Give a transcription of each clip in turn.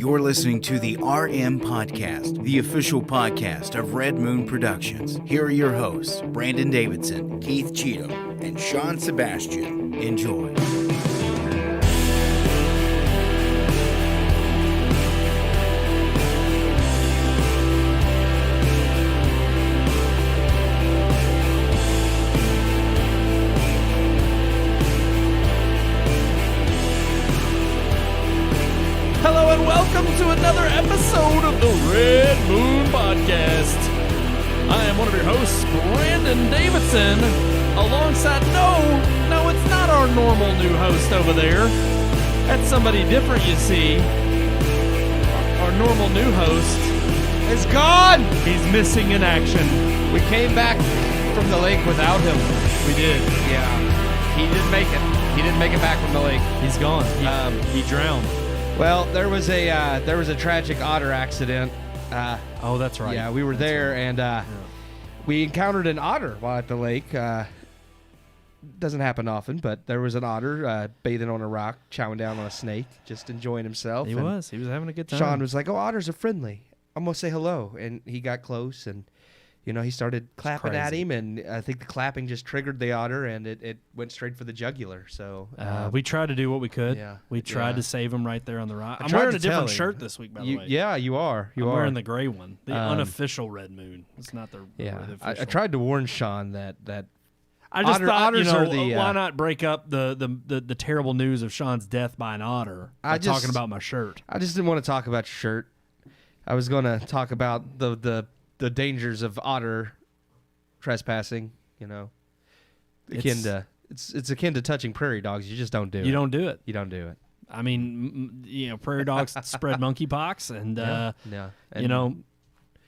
You're listening to the RMPodcast, the official podcast of Red Moon Productions. Here are your hosts, Brandon Davidson, Keith Cheatham, and Sean Sebastian. Enjoy. Hello and welcome to another episode of the Red Moon Podcast. I am one of your hosts, Brandon Davidson, alongside, no, it's not our normal new host over there. That's somebody different, you see. Our normal new host is gone! He's missing in action. We came back from the lake without him. We did. Yeah. He didn't make it. He didn't make it back from the lake. He's gone. He drowned. Well, there was a tragic otter accident. Oh, that's right. Yeah, we were there, and we encountered an otter while at the lake. Doesn't happen often, but there was an otter bathing on a rock, chowing down on a snake, just enjoying himself. He was having a good time. Sean was like, "Oh, otters are friendly. I'm gonna say hello," and he got close and. You know, he started clapping at him, and I think the clapping just triggered the otter, and it went straight for the jugular. So we tried to do what we could. Yeah, we tried to save him right there on the rock. I'm tried wearing to a different tell shirt him. this week, by the way. Yeah, you are. I'm wearing the gray one, the unofficial Red Moon. It's not the yeah. the official. I tried to warn Sean that I just thought, otters you know, are the, why not break up the terrible news of Sean's death by an otter by talking about my shirt. I just didn't want to talk about your shirt. I was going to talk about the dangers of otter trespassing, you know, it's akin to touching prairie dogs. You just don't do it. You don't do it. You don't do it. I mean, you know, prairie dogs spread monkeypox, and And you know,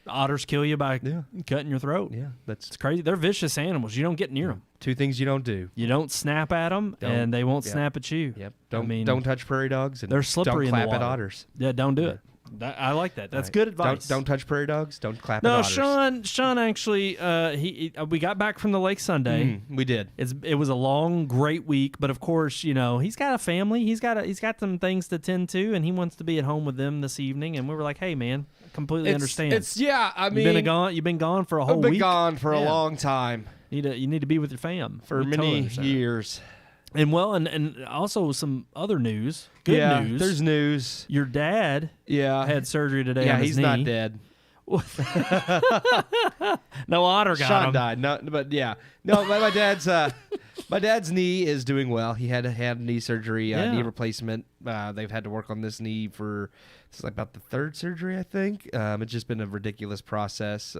otters kill you by cutting your throat. Yeah, It's crazy. They're vicious animals. You don't get near them. Two things you don't do. You don't snap at them, and they won't snap at you. Yep. Don't touch prairie dogs. And they're slippery. Don't clap in the at water. otters. Yeah, don't do it. I like that. That's good advice. Don't touch prairie dogs. Don't clap at otters. No, Sean actually, we got back from the lake Sunday. We did. It was a long, great week, but of course, you know, he's got a family. He's got some things to tend to, and he wants to be at home with them this evening. And we were like, hey, man, completely understand. You've been gone for a whole week. I've been gone for a long time. You need to be with your fam for many years. And and also some other news. Good news. There's news. Your dad had surgery today on his knee. Yeah, he's not dead. No otter got Sean him. died. No, but yeah. No, my dad's knee is doing well. He had knee surgery, knee replacement. They've had to work on this knee for about the third surgery, I think. It's just been a ridiculous process.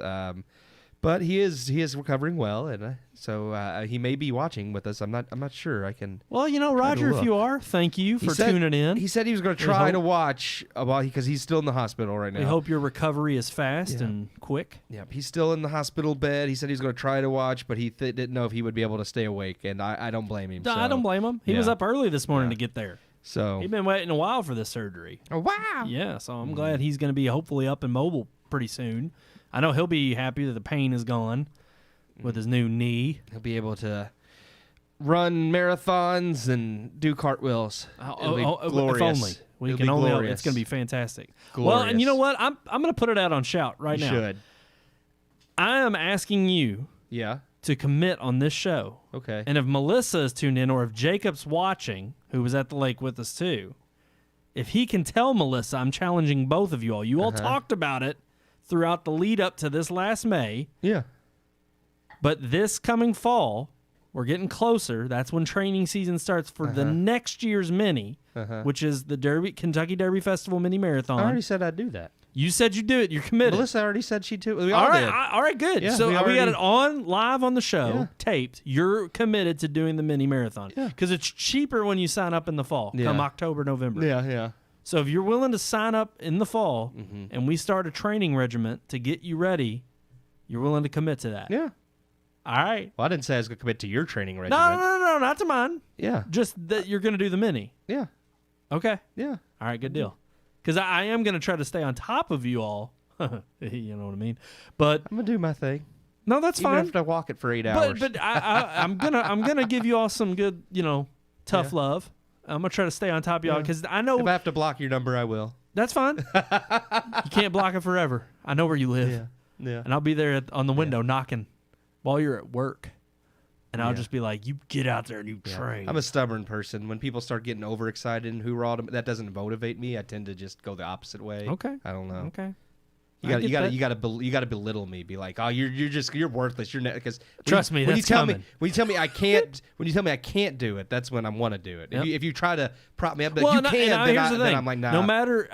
But he is recovering well, and so he may be watching with us. I'm not sure. I can. Well, you know, Roger, if you are, thank you for tuning in. He said he was going to try to watch because he's still in the hospital right now. We hope your recovery is fast and quick. Yeah, he's still in the hospital bed. He said he was going to try to watch, but he didn't know if he would be able to stay awake, and I don't blame him. I don't blame him. He was up early this morning to get there. So he'd been waiting a while for this surgery. Oh wow! Yeah, so I'm glad he's going to be hopefully up and mobile pretty soon. I know he'll be happy that the pain is gone with his new knee. He'll be able to run marathons and do cartwheels. Glorious. If only. We can only hope. It's going to be fantastic. Glorious. Well, and you know what? I'm going to put it out on shout right now. You should. I am asking you to commit on this show. Okay. And if Melissa is tuned in or if Jacob's watching, who was at the lake with us too, if he can tell Melissa, I'm challenging both of you all. You all talked about it throughout the lead up to this last May. Yeah. But this coming fall, we're getting closer. That's when training season starts for the next year's mini, which is the Kentucky Derby Festival Mini Marathon. I already said I'd do that. You said you'd do it. You're committed. Melissa already said she too. We all did. All right, good. Yeah, so we got it live on the show, taped. You're committed to doing the mini marathon because it's cheaper when you sign up in the fall, come October, November. Yeah. So if you're willing to sign up in the fall and we start a training regiment to get you ready, you're willing to commit to that. Yeah. All right. Well, I didn't say I was going to commit to your training regiment. No, not to mine. Yeah. Just that you're going to do the mini. Yeah. Okay. Yeah. All right, good deal. Because I am going to try to stay on top of you all. You know what I mean? But I'm going to do my thing. No, that's fine. Even if I walk it for 8 hours. But I'm gonna give you all some good, tough love. I'm gonna try to stay on top of y'all because I know if I have to block your number, I will. That's fine. You can't block it forever. I know where you live. Yeah. And I'll be there on the window knocking while you're at work. And I'll just be like, you get out there and you train. I'm a stubborn person. When people start getting overexcited and hoorah, that doesn't motivate me. I tend to just go the opposite way. Okay. I don't know. Okay. You gotta belittle me. Be like, oh, you're worthless. You're because trust me. When That's you coming. when you tell me I can't do it, that's when I want to do it. Yep. If you try to prop me up, Well, you can. Then I'm like, nah. No matter,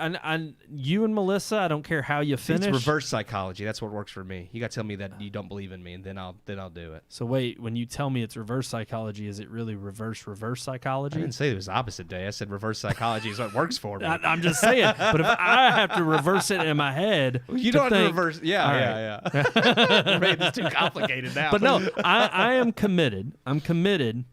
you and Melissa, I don't care how you finish. It's reverse psychology. That's what works for me. You got to tell me that you don't believe in me, and then I'll do it. So wait, when you tell me it's reverse psychology, is it really reverse psychology? I didn't say it was opposite day. I said reverse psychology is what works for me. I'm just saying. But if I have to reverse it in my head, you don't have to reverse. Yeah. Made this too complicated now. But no, I am committed. I'm committed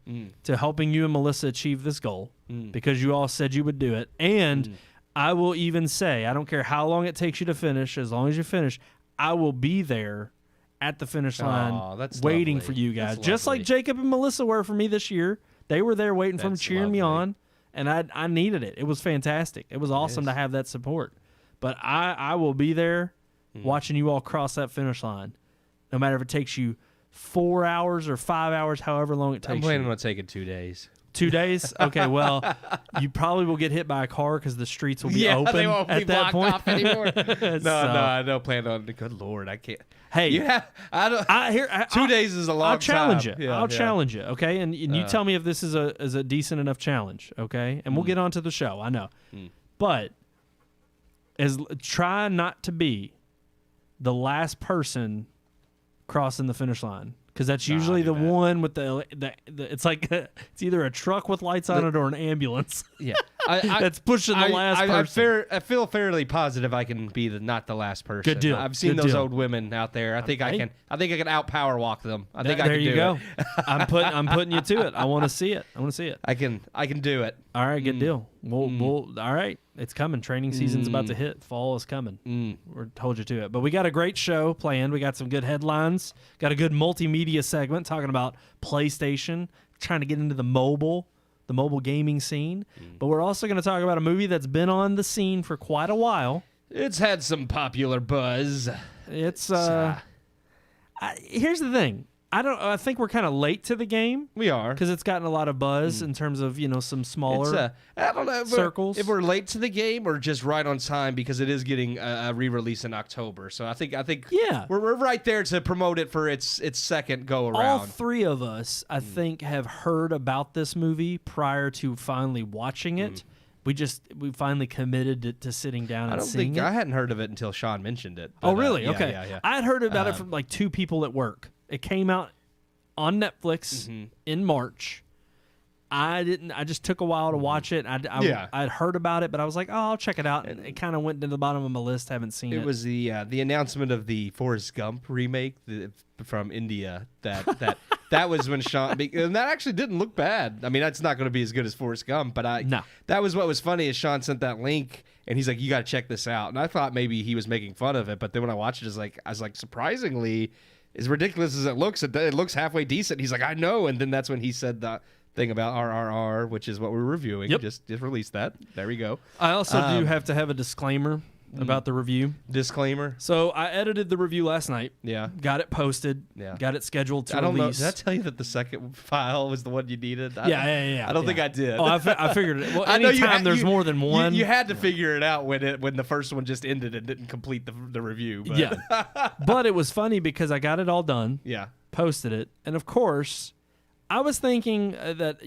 to helping you and Melissa achieve this goal because you all said you would do it. And I will even say, I don't care how long it takes you to finish, as long as you finish, I will be there at the finish line waiting for you guys. Just like Jacob and Melissa were for me this year. They were there waiting for me, cheering me on, and I needed it. It was fantastic. It was awesome to have that support. But I will be there watching you all cross that finish line, no matter if it takes you 4 hours or 5 hours, however long it takes. I'm planning on taking 2 days. 2 days? Okay, well, you probably will get hit by a car because the streets will be open they won't at be that blocked point. off anymore. No, I don't plan on. Good Lord, I can't. Hey, I don't. 2 days is a long time. I'll challenge you. Yeah, I'll challenge you. Okay, and you tell me if this is a decent enough challenge. Okay, and we'll get on to the show. I know, but try not to be the last person crossing the finish line, because that's usually the one with the it's like it's either a truck with lights on it or an ambulance. Yeah, that's pushing the last person. I feel fairly positive I can be not the last person. Good deal. I've seen those old women out there. I think I can out power walk them. I think I can do it. There you go. I'm putting you to it. I want to see it. I can do it. All right, good deal. We'll all right. It's coming. Training season's about to hit. Fall is coming. We're told you to it. But we got a great show planned. We got some good headlines. Got a good multimedia segment talking about PlayStation, trying to get into the mobile gaming scene. But we're also going to talk about a movie that's been on the scene for quite a while. It's had some popular buzz. It's here's the thing. I think we're kind of late to the game. We are, because it's gotten a lot of buzz in terms of some smaller I don't know circles. If we're late to the game or just right on time, because it is getting a re-release in October. So I think we're right there to promote it for its second go around. All three of us, I think, have heard about this movie prior to finally watching it. We finally committed to sitting down and seeing it. I hadn't heard of it until Sean mentioned it. But, really? Okay. Yeah. I had heard about it from like two people at work. It came out on Netflix in March. I just took a while to watch it. I'd heard about it, but I was like, oh, I'll check it out. And it kind of went to the bottom of my list. Haven't seen it. It was the announcement of the Forrest Gump remake from India that was when Sean, and that actually didn't look bad. I mean, that's not going to be as good as Forrest Gump, but that was what was funny is Sean sent that link and he's like, you got to check this out. And I thought maybe he was making fun of it, but then when I watched it, I was like, surprisingly, as ridiculous as it looks halfway decent. He's like, I know. And then that's when he said the thing about RRR, which is what we're reviewing. Yep. Just released that. There we go. I also do have to have a disclaimer about the review. Disclaimer. So I edited the review last night. Yeah. Got it posted. Yeah. Got it scheduled to I don't release. know. Did I tell you that the second file was the one you needed? Yeah. I don't think I did. Oh, I figured it. Well, anytime there's more than one. You had to figure it out when the first one just ended and didn't complete the review. But. Yeah. But it was funny because I got it all done. Yeah. Posted it. And of course, I was thinking that,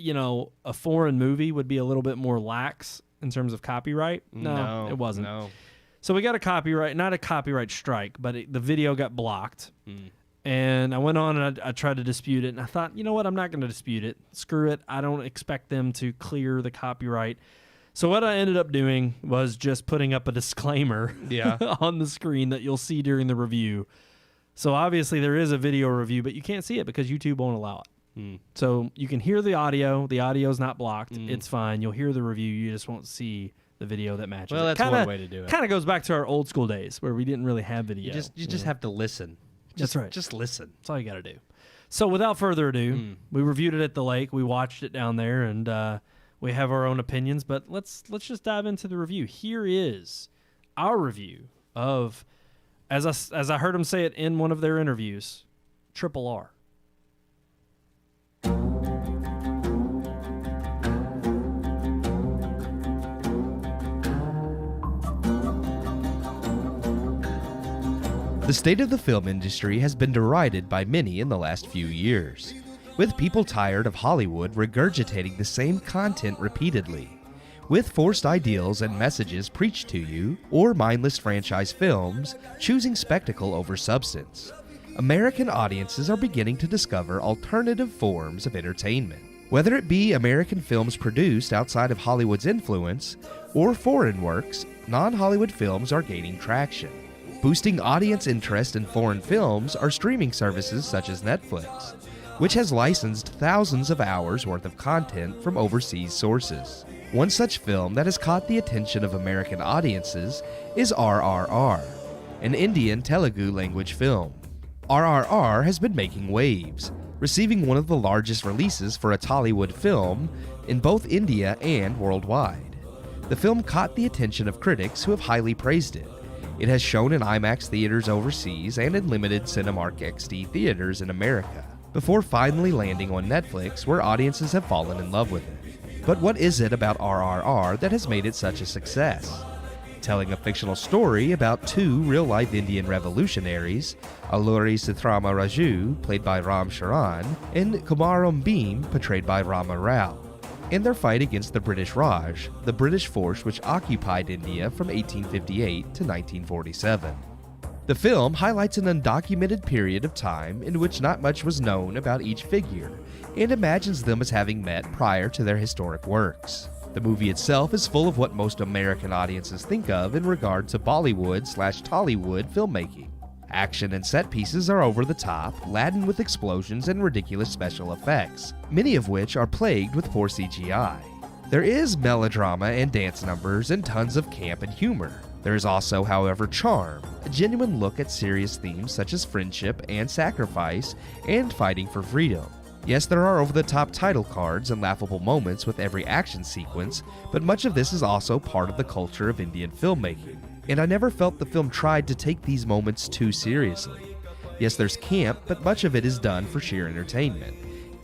a foreign movie would be a little bit more lax in terms of copyright. No, it wasn't. No. So we got not a copyright strike, but the video got blocked. And I went on and I tried to dispute it. And I thought, you know what? I'm not going to dispute it. Screw it. I don't expect them to clear the copyright. So what I ended up doing was just putting up a disclaimer on the screen that you'll see during the review. So obviously there is a video review, but you can't see it because YouTube won't allow it. So you can hear the audio. The audio's not blocked. It's fine. You'll hear the review. You just won't see the video that matches. Well, that's one way to do it. Kind of goes back to our old school days where we didn't really have video. You just have to listen. That's right. Just listen. That's all you got to do. So without further ado, we reviewed it at the lake. We watched it down there, and We have our own opinions, but let's just dive into the review. Here is our review of, as I heard him say it in one of their interviews, RRR. The state of the film industry has been derided by many in the last few years, with people tired of Hollywood regurgitating the same content repeatedly, with forced ideals and messages preached to you, or mindless franchise films choosing spectacle over substance. American audiences are beginning to discover alternative forms of entertainment. Whether it be American films produced outside of Hollywood's influence, or foreign works, non-Hollywood films are gaining traction. Boosting audience interest in foreign films are streaming services such as Netflix, which has licensed thousands of hours worth of content from overseas sources. One such film that has caught the attention of American audiences is RRR, an Indian Telugu language film. RRR has been making waves, receiving one of the largest releases for a Tollywood film in both India and worldwide. The film caught the attention of critics who have highly praised it. It has shown in IMAX theaters overseas and in limited Cinemark XD theaters in America, before finally landing on Netflix, where audiences have fallen in love with it. But what is it about RRR that has made it such a success? Telling a fictional story about two real-life Indian revolutionaries, Alluri Sithrama Raju, played by Ram Charan, and Kumaram Bhim, portrayed by Rama Rao, in their fight against the British Raj, the British force which occupied India from 1858 to 1947. The film highlights an undocumented period of time in which not much was known about each figure, and imagines them as having met prior to their historic works. The movie itself is full of what most American audiences think of in regard to Bollywood/Tollywood filmmaking. Action and set pieces are over the top, laden with explosions and ridiculous special effects, many of which are plagued with poor CGI. There is melodrama and dance numbers and tons of camp and humor. There is also, however, charm, a genuine look at serious themes such as friendship and sacrifice and fighting for freedom. Yes, there are over-the-top title cards and laughable moments with every action sequence, but much of this is also part of the culture of Indian filmmaking. And I never felt the film tried to take these moments too seriously. Yes, there's camp, but much of it is done for sheer entertainment.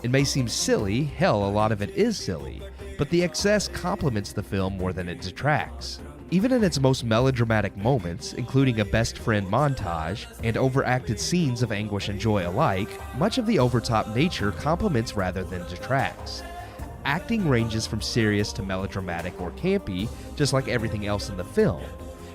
It may seem silly, hell, a lot of it is silly, but the excess complements the film more than it detracts. Even in its most melodramatic moments, including a best friend montage and overacted scenes of anguish and joy alike, much of the overtop nature complements rather than detracts. Acting ranges from serious to melodramatic or campy, just like everything else in the film.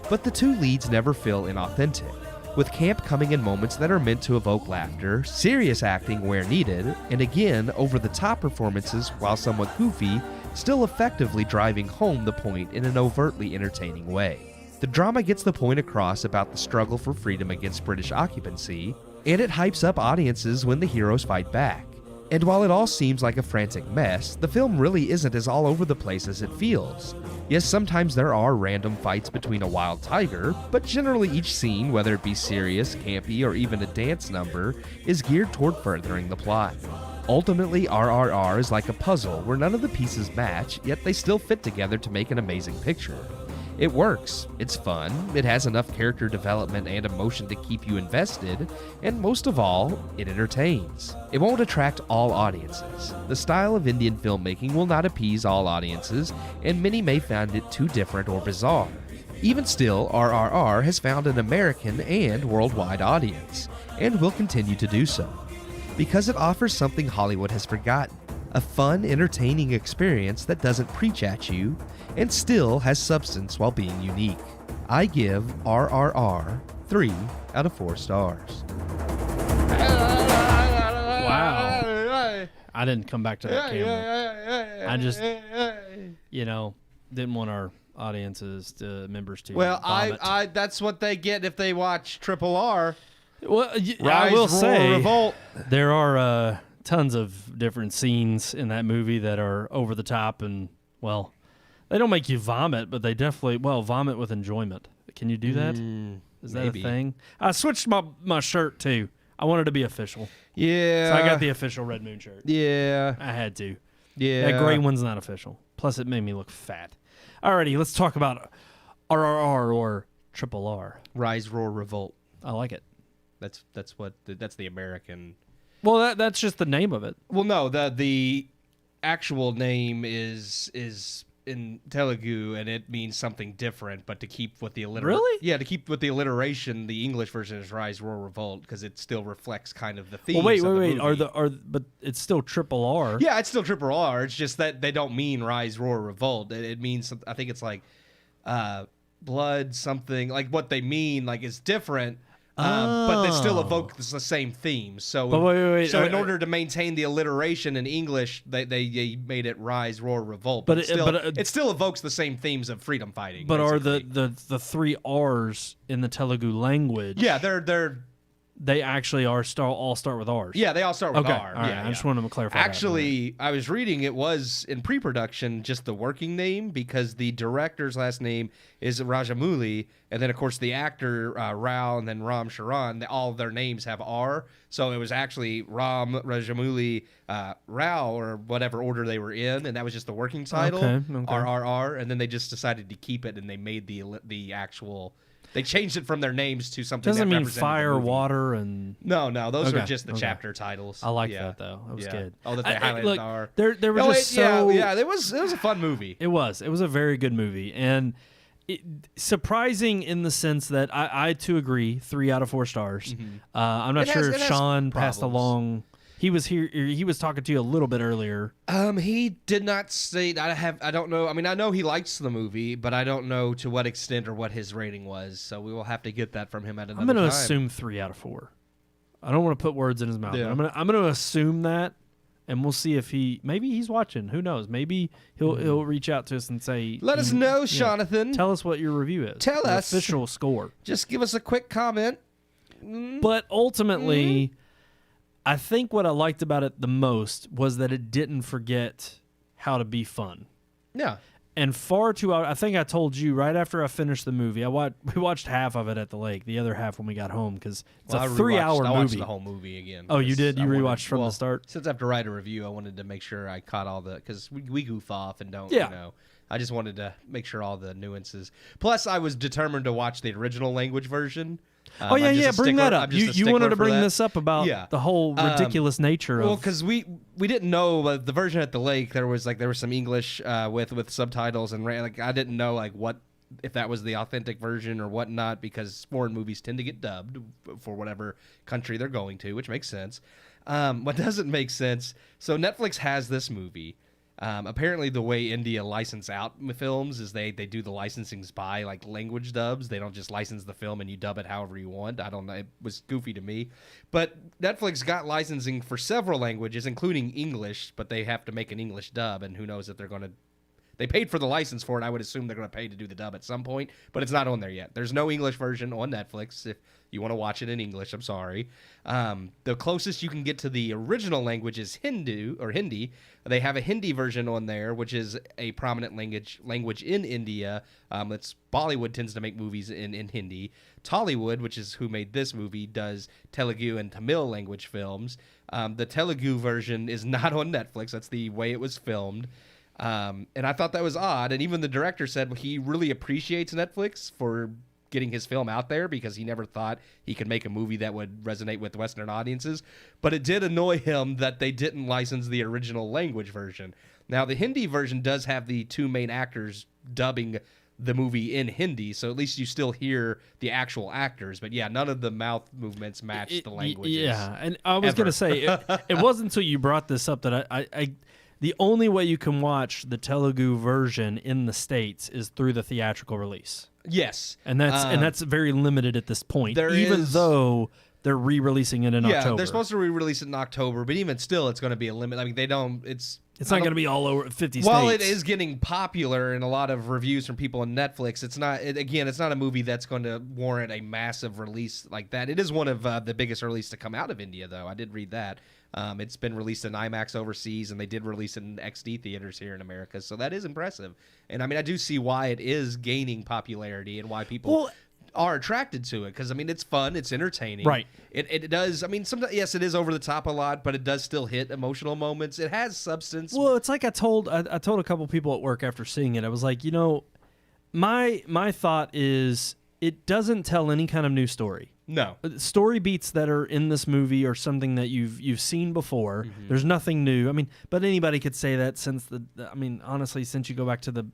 But the two leads never feel inauthentic, with camp coming in moments that are meant to evoke laughter, serious acting where needed, and again, over-the-top performances, while somewhat goofy, still effectively driving home the point in an overtly entertaining way. The drama gets the point across about the struggle for freedom against British occupancy, and it hypes up audiences when the heroes fight back. And while it all seems like a frantic mess, the film really isn't as all over the place as it feels. Yes, sometimes there are random fights between a wild tiger, but generally each scene, whether it be serious, campy, or even a dance number, is geared toward furthering the plot. Ultimately, RRR is like a puzzle where none of the pieces match, yet they still fit together to make an amazing picture. It works, it's fun, it has enough character development and emotion to keep you invested, and most of all, it entertains. It won't attract all audiences. The style of Indian filmmaking will not appease all audiences, and many may find it too different or bizarre. Even still, RRR has found an American and worldwide audience, and will continue to do so, because it offers something Hollywood has forgotten. A fun, entertaining experience that doesn't preach at you and still has substance while being unique. I give RRR 3 out of 4 stars. Wow. I didn't come back to that camera. I just, didn't want our audiences, members to vomit. I that's what they get if they watch RRR. Well, I will say, Revolt. There are tons of different scenes in that movie that are over the top and, well, they don't make you vomit, but they definitely, vomit with enjoyment. Can you do that? Is that maybe a thing? I switched my shirt, too. I wanted to be official. Yeah. So I got the official Red Moon shirt. Yeah. I had to. Yeah. That gray one's not official. Plus, it made me look fat. Alrighty, let's talk about RRR or Triple R. Rise, Roar, Revolt. I like it. That's the American. Well, that's just the name of it. Well, no, the actual name is in Telugu, and it means something different. But to keep with the to keep with the alliteration, the English version is Rise, Roar, Revolt because it still reflects kind of the themes. Well, wait. Of the movie. But it's still Triple R. Yeah, it's still Triple R. It's just that they don't mean Rise, Roar, Revolt. It means, I think it's like blood something. Like what they mean like is different. But they still evoke the same themes. So, in order to maintain the alliteration in English, they made it Rise, Roar, Revolt. But it still evokes the same themes of freedom fighting. But basically. are the three R's in the Telugu language? Yeah, they actually all start with R's. Yeah, they all start with R. R. All right, Yeah, I just wanted to clarify. Actually, I was reading it was in pre-production just the working name because the director's last name is Rajamouli, and then of course the actor Rao and then Ram Charan. All of their names have R, so it was actually Ram Rajamouli Rao or whatever order they were in, and that was just the working title. Okay. RRR, and then they just decided to keep it, and they made the actual. They changed it from their names to something Doesn't that mean represented fire, the movie. water, and No, those are just the chapter titles. I like that though. It was good. Oh, that they highlighted look, R. There were it was a fun movie. It was a very good movie, and surprising in the sense that I too agree. 3 out of 4 stars. Mm-hmm. I'm not sure if Sean passed problems. along. He was here. He was talking to you a little bit earlier. He did not say. I don't know. I mean, I know he likes the movie, but I don't know to what extent or what his rating was. So we will have to get that from him at another time. I'm going to assume 3 out of 4. I don't want to put words in his mouth. Yeah. But I'm going to assume that, and we'll see if maybe he's watching. Who knows? Maybe he'll reach out to us and say, Let us know, Jonathan. Tell us what your review is. Tell Your us. official score. Just give us a quick comment. But ultimately, I think what I liked about it the most was that it didn't forget how to be fun. Yeah. And far too, I think I told you right after I finished the movie, we watched half of it at the lake, the other half when we got home, because it's a 3-hour movie. I watched the whole movie again. Oh, you did? You rewatched from the start? Since I have to write a review, I wanted to make sure I caught all because we goof off and don't, I just wanted to make sure all the nuances. Plus, I was determined to watch the original language version. Bring that up. You wanted to bring this up about the whole ridiculous nature of. Well, because we didn't know the version at the lake. There was some English with subtitles, and I didn't know if that was the authentic version or whatnot, because foreign movies tend to get dubbed for whatever country they're going to, which makes sense. What doesn't make sense? So Netflix has this movie. Apparently, the way India license out films is they do the licensings by language dubs. They don't just license the film and you dub it however you want. I don't know. It was goofy to me. But Netflix got licensing for several languages, including English, but they have to make an English dub, and who knows if they're going to... They paid for the license for it. I would assume they're going to pay to do the dub at some point, but it's not on there yet. There's no English version on Netflix. If you want to watch it in English, I'm sorry. The closest you can get to the original language is Hindi. They have a Hindi version on there, which is a prominent language in India. Bollywood tends to make movies in Hindi. Tollywood, which is who made this movie, does Telugu and Tamil language films. The Telugu version is not on Netflix. That's the way it was filmed. And I thought that was odd. And even the director said he really appreciates Netflix for getting his film out there, because he never thought he could make a movie that would resonate with Western audiences. But it did annoy him that they didn't license the original language version. Now, the Hindi version does have the 2 main actors dubbing the movie in Hindi, so at least you still hear the actual actors. But yeah, none of the mouth movements match the languages. Yeah, and I was going to say, it wasn't until you brought this up that I the only way you can watch the Telugu version in the States is through the theatrical release. Yes. And that's very limited at this point, even though they're re-releasing it in October. Yeah, they're supposed to re-release it in October, but even still, it's going to be a limit. I mean, it's not going to be all over 50 states. While it is getting popular in a lot of reviews from people on Netflix, it's not a movie that's going to warrant a massive release like that. It is one of the biggest releases to come out of India, though. I did read that. It's been released in IMAX overseas, and they did release it in XD theaters here in America, so that is impressive. And I mean, I do see why it is gaining popularity and why people are attracted to it because I mean it's fun, it's entertaining. Right. It does. I mean, sometimes yes, it is over the top a lot, but it does still hit emotional moments. It has substance. Well, it's like I told a couple people at work after seeing it. I was like, my thought is it doesn't tell any kind of new story. No. Story beats that are in this movie are something that you've seen before. Mm-hmm. There's nothing new. I mean, but anybody could say that since honestly, since you go back to the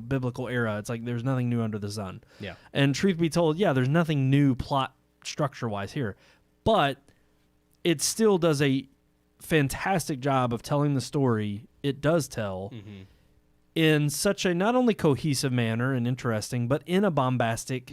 biblical era, it's like there's nothing new under the sun. Yeah. And truth be told, there's nothing new plot structure-wise here. But it still does a fantastic job of telling the story it does tell in such a not only cohesive manner and interesting, but in a bombastic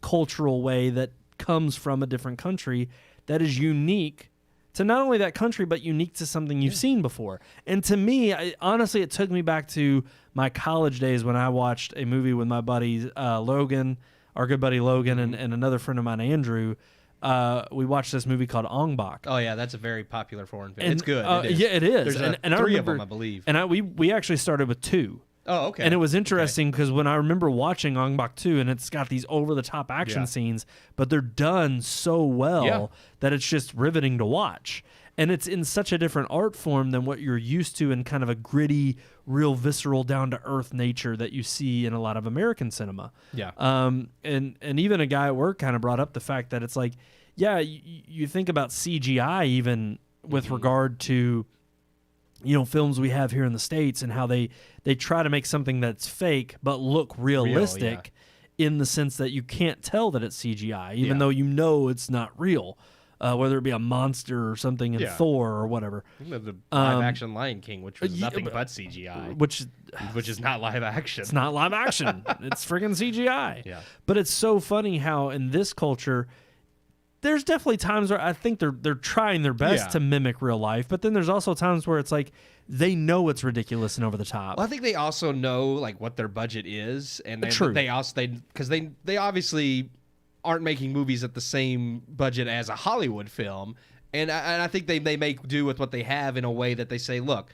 cultural way that comes from a different country that is unique to not only that country, but unique to something you've seen before. And to me, honestly, it took me back to my college days when I watched a movie with my buddy Logan, our good buddy Logan, and another friend of mine, Andrew. We watched this movie called Ong Bak. Oh yeah, that's a very popular foreign film. It's good. It is. Yeah, it is. There's and I three remember, of them, I believe. And we actually started with 2. Oh, okay. And it was interesting because when I remember watching Ong Bak 2, and it's got these over-the-top action scenes, but they're done so well that it's just riveting to watch. And it's in such a different art form than what you're used to in kind of a gritty, real visceral, down-to-earth nature that you see in a lot of American cinema. Yeah. And even a guy at work kind of brought up the fact that it's like, you think about CGI even with regard to films we have here in the States and how they try to make something that's fake but look realistic in the sense that you can't tell that it's CGI, even though it's not real, whether it be a monster or something in Thor or whatever. The live-action Lion King, which was nothing but CGI. Which is not live action. It's not live action. It's freaking CGI. Yeah. But it's so funny how in this culture, there's definitely times where I think they're trying their best to mimic real life, but then there's also times where it's like they know it's ridiculous and over the top. Well, I think they also know like what their budget is, and they obviously aren't making movies at the same budget as a Hollywood film, and I think they make do with what they have in a way that they say, look,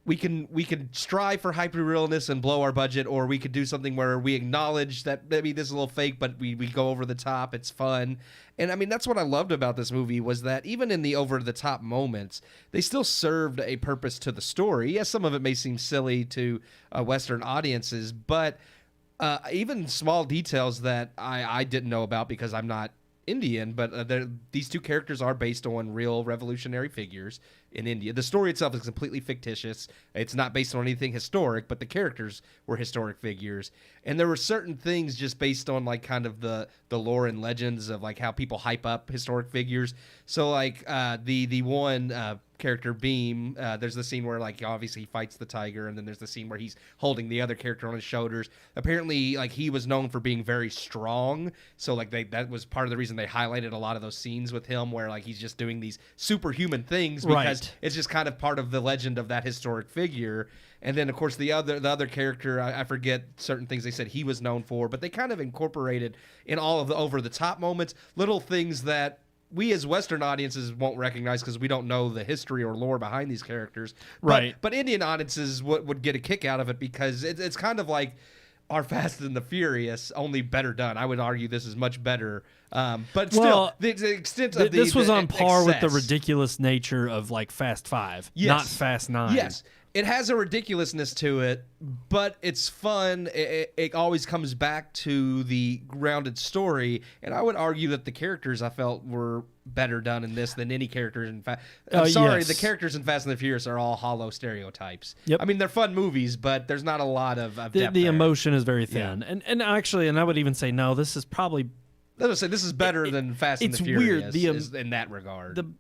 we can strive for hyper-realness and blow our budget, or we could do something where we acknowledge that maybe this is a little fake, but we go over the top. It's fun. And, I mean, that's what I loved about this movie was that even in the over-the-top moments, they still served a purpose to the story. Yes, some of it may seem silly to Western audiences, but even small details that I didn't know about because I'm not Indian, but these two characters are based on real revolutionary figures in India. The story itself is completely fictitious. It's not based on anything historic, but the characters were historic figures. And there were certain things just based on like kind of the lore and legends of like how people hype up historic figures. So like the one character Beam, there's the scene where like obviously he fights the tiger, and then there's the scene where he's holding the other character on his shoulders. Apparently like he was known for being very strong, so like that was part of the reason they highlighted a lot of those scenes with him where like he's just doing these superhuman things because it's just kind of part of the legend of that historic figure. And then of course the other character, I forget certain things they said he was known for, but they kind of incorporated in all of the over the top moments little things that we as Western audiences won't recognize because we don't know the history or lore behind these characters. But Indian audiences would get a kick out of it because it's kind of like our Fast and the Furious, only better done. I would argue this is much better. But still, the extent of this was on par excess. with the ridiculous nature of like Fast 5, not Fast 9. Yes. It has a ridiculousness to it, but it's fun. It always comes back to the grounded story, and I would argue that the characters I felt were better done in this than any characters in Fast. The characters in Fast and the Furious are all hollow stereotypes. Yep. I mean, they're fun movies, but there's not a lot of depth the there. emotion is very thin, and actually, and I would even say no, this is probably. I would say this is better than Fast and the Furious. It's weird in that regard.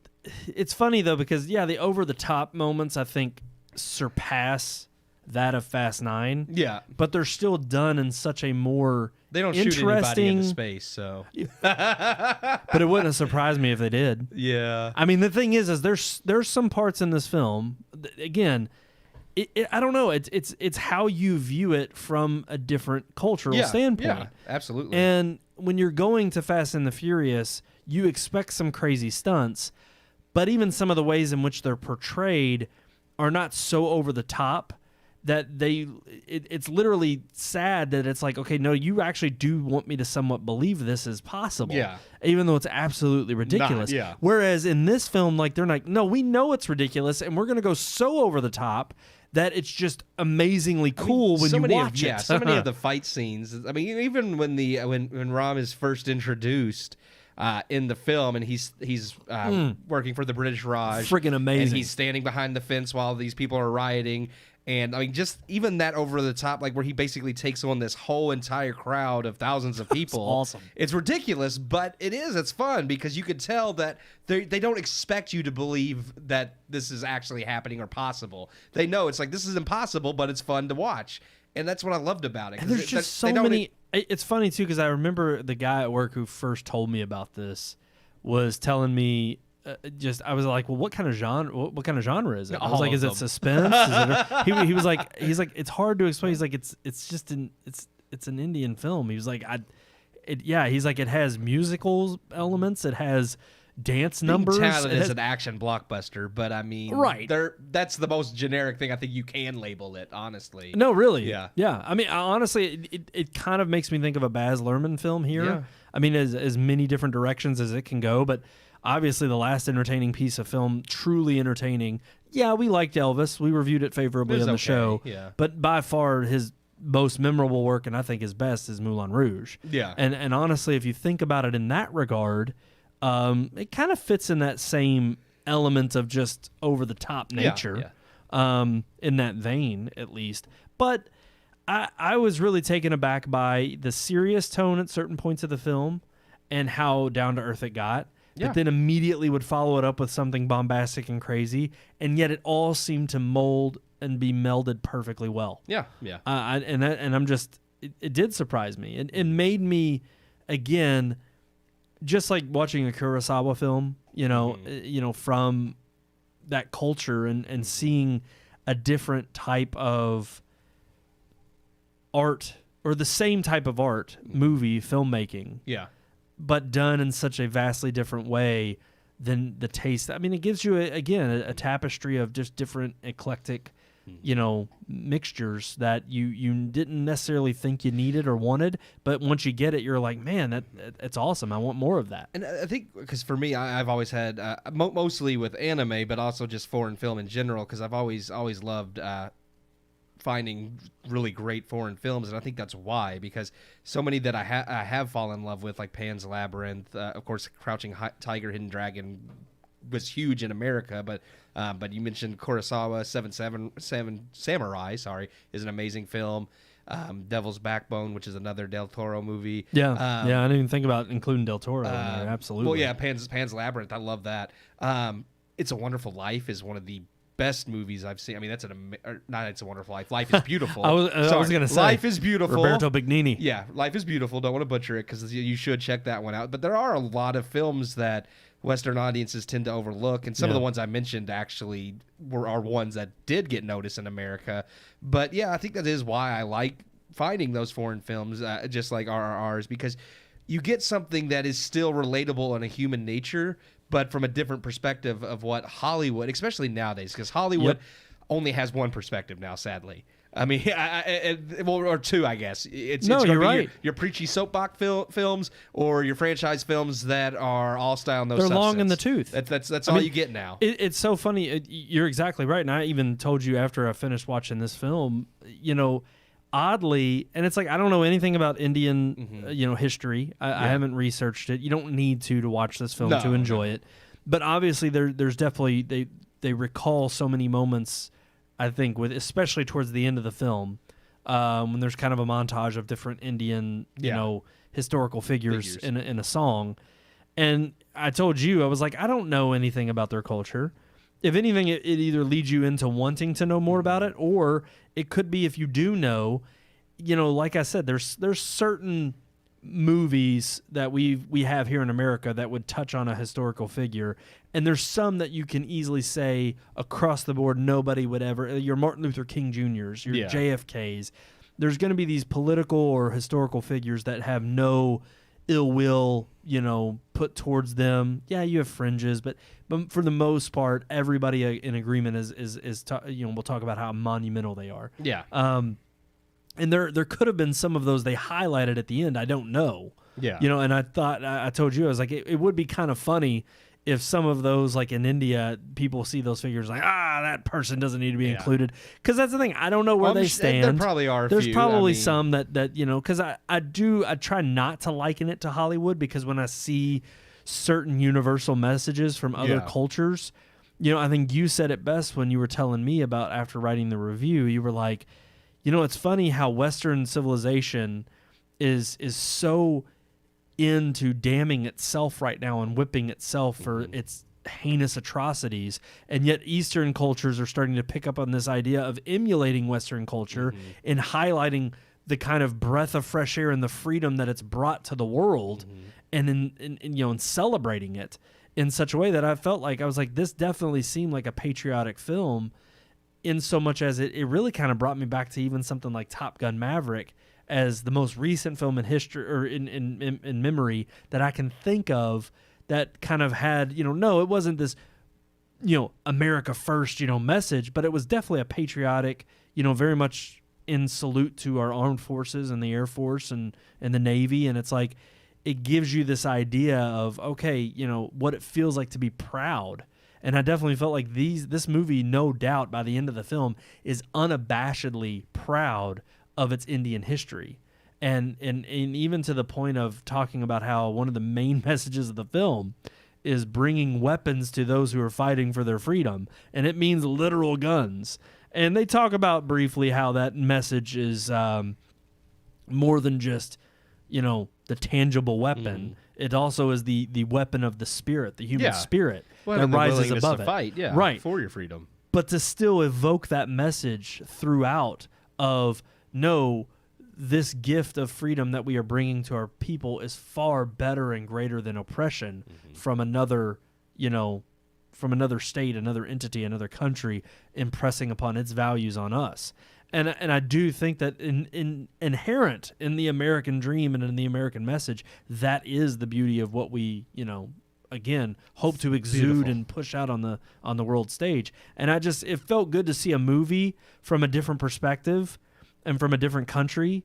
It's funny though because the over the top moments I think surpass that of Fast 9. Yeah. But they're still done in such a more They don't shoot anybody into space, so. But it wouldn't have surprised me if they did. Yeah. I mean, the thing is there's some parts in this film, again, I don't know, it's how you view it from a different cultural standpoint. Yeah, absolutely. And when you're going to Fast and the Furious, you expect some crazy stunts, but even some of the ways in which they're portrayed are not so over the top that it's literally sad that it's like, okay, no, you actually do want me to somewhat believe this is possible. Yeah. Even though it's absolutely ridiculous. Yeah. Whereas in this film, like, they're like, no, we know it's ridiculous, and we're going to go so over the top that it's just amazingly cool when you watch it. Yeah, so many of the fight scenes. I mean, even when Ram is first introduced in the film, and he's working for the British Raj, freaking amazing, and he's standing behind the fence while these people are rioting. And I mean, just even that over the top, like where he basically takes on this whole entire crowd of thousands of people. Awesome. It's ridiculous, but it's fun because you could tell that they don't expect you to believe that this is actually happening or possible. They know it's like, this is impossible, but it's fun to watch. And that's what I loved about it. And there's just so many. It's funny too, because I remember the guy at work who first told me about this was telling me. I was like, well, what kind of genre? What kind of genre is it? I was like, is it suspense? He was like, it's hard to explain. He's like, it's just an Indian film. He was like, he's like, it has musical elements. It has dance numbers. It's an action blockbuster, but I mean, right? That's the most generic thing I think you can label it. Honestly, no, really, yeah. I mean, honestly, it kind of makes me think of a Baz Luhrmann film here. Yeah. I mean, as many different directions as it can go, but. Obviously, the last entertaining piece of film, truly entertaining. Yeah, we liked Elvis. We reviewed it favorably on the show. Yeah. But by far, his most memorable work, and I think his best, is Moulin Rouge. Yeah. And honestly, if you think about it in that regard, it kind of fits in that same element of just over-the-top nature. Yeah. In that vein, at least. But I was really taken aback by the serious tone at certain points of the film and how down-to-earth it got. Yeah. But then immediately would follow it up with something bombastic and crazy, and yet it all seemed to mold and be melded perfectly well. Yeah. It did surprise me. It made me, again, just like watching a Kurosawa film, from that culture and seeing a different type of art or the same type of art, movie, filmmaking. Yeah. But done in such a vastly different way than the taste. I mean, it gives you, a tapestry of just different eclectic, mixtures that you didn't necessarily think you needed or wanted. But once you get it, you're like, man, that's awesome. I want more of that. And I think, because for me, I've always had, mostly with anime, but also just foreign film in general, because I've always loved finding really great foreign films, and I think that's why, because so many that I have fallen in love with, like Pan's Labyrinth, of course, Crouching Tiger, Hidden Dragon was huge in America, but you mentioned Kurosawa, Seven Samurai, is an amazing film. Devil's Backbone, which is another Del Toro movie. Yeah, I didn't even think about including Del Toro in there. Absolutely. Well, yeah, Pan's Labyrinth, I love that. It's a Wonderful Life is one of the best movies I've seen. I mean, not It's a Wonderful Life. Life is Beautiful. I was going to say. Life is Beautiful. Roberto Benigni. Yeah, Life is Beautiful. Don't want to butcher it because you should check that one out. But there are a lot of films that Western audiences tend to overlook, and some of the ones I mentioned actually are ones that did get noticed in America. But yeah, I think that is why I like finding those foreign films, just like RRRs, because you get something that is still relatable on a human nature, but from a different perspective of what Hollywood, especially nowadays, because Hollywood only has one perspective now, sadly. I mean, or two, I guess. You're right. Your preachy soapbox films or your franchise films that are all style no substance. They're long in the tooth. That's all you get now. It's so funny. You're exactly right. And I even told you after I finished watching this film, oddly, and it's like, I don't know anything about Indian, history. I haven't researched it. You don't need to watch this film to enjoy it. But obviously, there's definitely they recall so many moments. I think especially towards the end of the film, when there's kind of a montage of different Indian, historical figures in a song. And I told you, I was like, I don't know anything about their culture. If anything, it either leads you into wanting to know more about it, or it could be, if you do know, like I said, there's certain movies that we have here in America that would touch on a historical figure, and there's some that you can easily say across the board nobody would ever. Your Martin Luther King Jr.'s, your JFK's. There's going to be these political or historical figures that have no ill will, put towards them. Yeah, you have fringes, but for the most part, everybody in agreement we'll talk about how monumental they are. Yeah. And there could have been some of those they highlighted at the end. I don't know. Yeah. And I thought, I told you, I was like, it would be kind of funny if some of those, like in India, people see those figures like, that person doesn't need to be included. Because that's the thing. I don't know where they stand. There probably are a There's few. probably some that because I try not to liken it to Hollywood, because when I see certain universal messages from other cultures, I think you said it best when you were telling me about after writing the review. You were like, it's funny how Western civilization is so into damning itself right now and whipping itself for its heinous atrocities, and yet Eastern cultures are starting to pick up on this idea of emulating Western culture and highlighting the kind of breath of fresh air and the freedom that it's brought to the world, and in celebrating it in such a way that I felt like I was like, this definitely seemed like a patriotic film, in so much as it really kind of brought me back to even something like Top Gun Maverick as the most recent film in history or in memory that I can think of that kind of had, no, it wasn't this, America first, message, but it was definitely a patriotic, very much in salute to our armed forces and the Air Force and the Navy. And it's like, it gives you this idea of, okay, what it feels like to be proud. And I definitely felt like this movie, no doubt, by the end of the film, is unabashedly proud of its Indian history. And even to the point of talking about how one of the main messages of the film is bringing weapons to those who are fighting for their freedom. And it means literal guns. And they talk about briefly how that message is more than just, the tangible weapon. It also is the weapon of the spirit, the human spirit that rises above to it. Fight, right. For your freedom. But to still evoke that message throughout of, no, this gift of freedom that we are bringing to our people is far better and greater than oppression from another, from another state, another entity, another country impressing upon its values on us. And I do think that inherent in the American dream and in the American message, that is the beauty of what we, again, hope to exude and push out on the world stage. And it felt good to see a movie from a different perspective and from a different country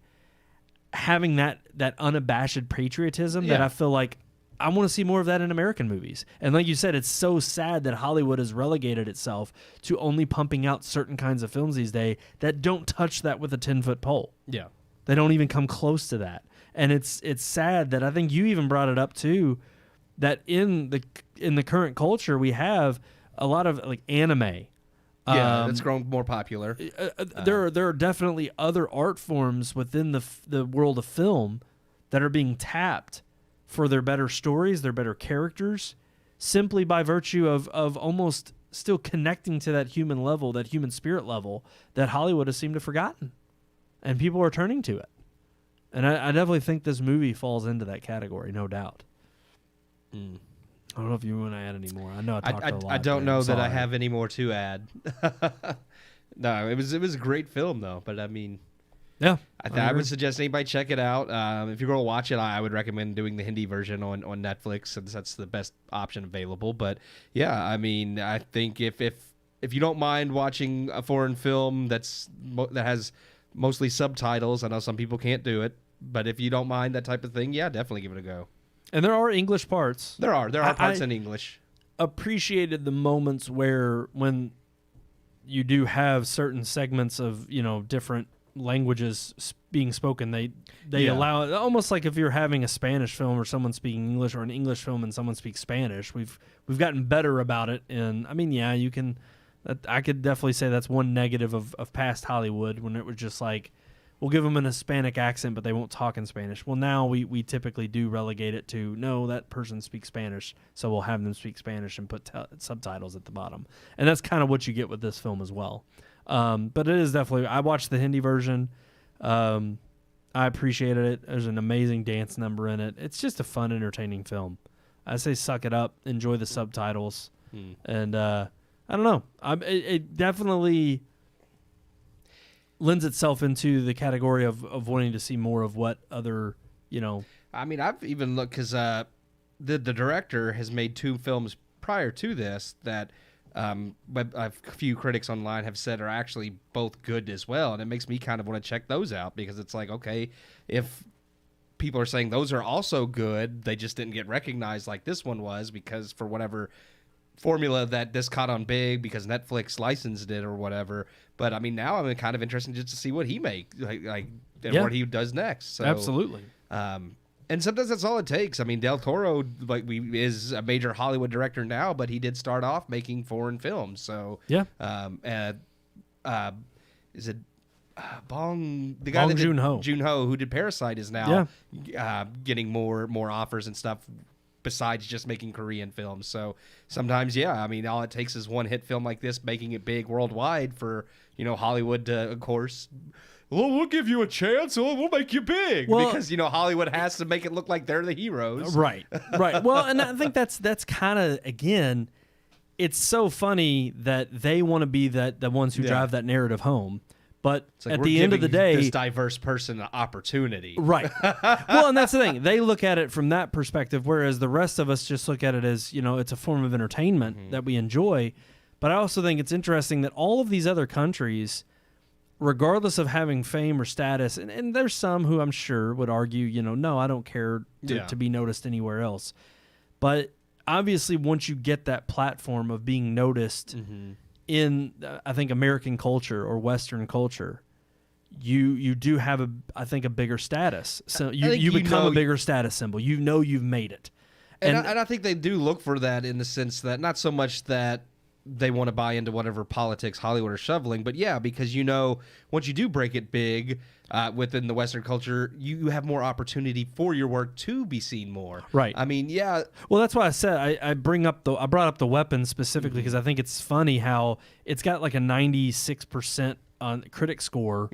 having that unabashed patriotism that I feel like I want to see more of that in American movies. And like you said, it's so sad that Hollywood has relegated itself to only pumping out certain kinds of films these days that don't touch that with a 10-foot pole. Yeah. They don't even come close to that. And it's sad that I think you even brought it up too, that in the current culture we have a lot of like anime. Yeah, that's grown more popular. There are definitely other art forms within the world of film that are being tapped for their better stories, their better characters, simply by virtue of almost still connecting to that human level, that human spirit level that Hollywood has seemed to have forgotten. And people are turning to it. And I definitely think this movie falls into that category, no doubt. I don't know if you want to add any more. I know I talked a lot. I don't know that I have any more to add. No, it was a great film though. But I mean, yeah, I would suggest anybody check it out. If you're going to watch it, I would recommend doing the Hindi version on Netflix, since that's the best option available. But yeah, I mean, I think if you don't mind watching a foreign film that has mostly subtitles, I know some people can't do it, but if you don't mind that type of thing, yeah, definitely give it a go. And there are English parts. There are parts in English. Appreciated the moments when you do have certain segments of different languages being spoken. They allow it, almost like if you're having a Spanish film or someone speaking English, or an English film and someone speaks Spanish. We've gotten better about it. And I mean, yeah, you can. I could definitely say that's one negative of past Hollywood, when it was just like, we'll give them an Hispanic accent, but they won't talk in Spanish. Well, now we typically do relegate it to, no, that person speaks Spanish, so we'll have them speak Spanish and put subtitles at the bottom. And that's kind of what you get with this film as well. But it is definitely, I watched the Hindi version. I appreciated it. There's an amazing dance number in it. It's just a fun, entertaining film. I say suck it up, enjoy the subtitles. And I don't know. It definitely lends itself into the category of wanting to see more of what other, I mean, I've even looked because the director has made 2 films prior to this that a few critics online have said are actually both good as well, and it makes me kind of want to check those out because it's like, okay, if people are saying those are also good, they just didn't get recognized like this one was because for whatever formula that this caught on big because Netflix licensed it or whatever. But I mean, now I'm kind of interested just to see what he makes, like and what he does next. So, absolutely. And sometimes that's all it takes. I mean, Del Toro is a major Hollywood director now, but he did start off making foreign films. So yeah, is it Bong Joon-ho, who did Parasite, is now getting more offers and stuff besides just making Korean films. So sometimes, I mean, all it takes is one hit film like this making it big worldwide for Hollywood to, of course. Well, we'll give you a chance. We'll make you big because Hollywood has to make it look like they're the heroes. Right. Well, and I think that's kind of, again, it's so funny that they want to be the ones who drive that narrative home. But like at the end of the day, this diverse person an opportunity. Right. Well, and that's the thing. They look at it from that perspective, whereas the rest of us just look at it as, it's a form of entertainment that we enjoy. But I also think it's interesting that all of these other countries, regardless of having fame or status, and there's some who I'm sure would argue, no, I don't care to be noticed anywhere else. But obviously, once you get that platform of being noticed in, I think, American culture or Western culture, you do have I think a bigger status. So you become a bigger status symbol. You've made it. And I think they do look for that in the sense that not so much that they want to buy into whatever politics Hollywood are shoveling, but because once you do break it big within the Western culture, you have more opportunity for your work to be seen more. Right. I mean, Well, that's why I said I brought up the weapons specifically because I think it's funny how it's got like a 96% on critic score.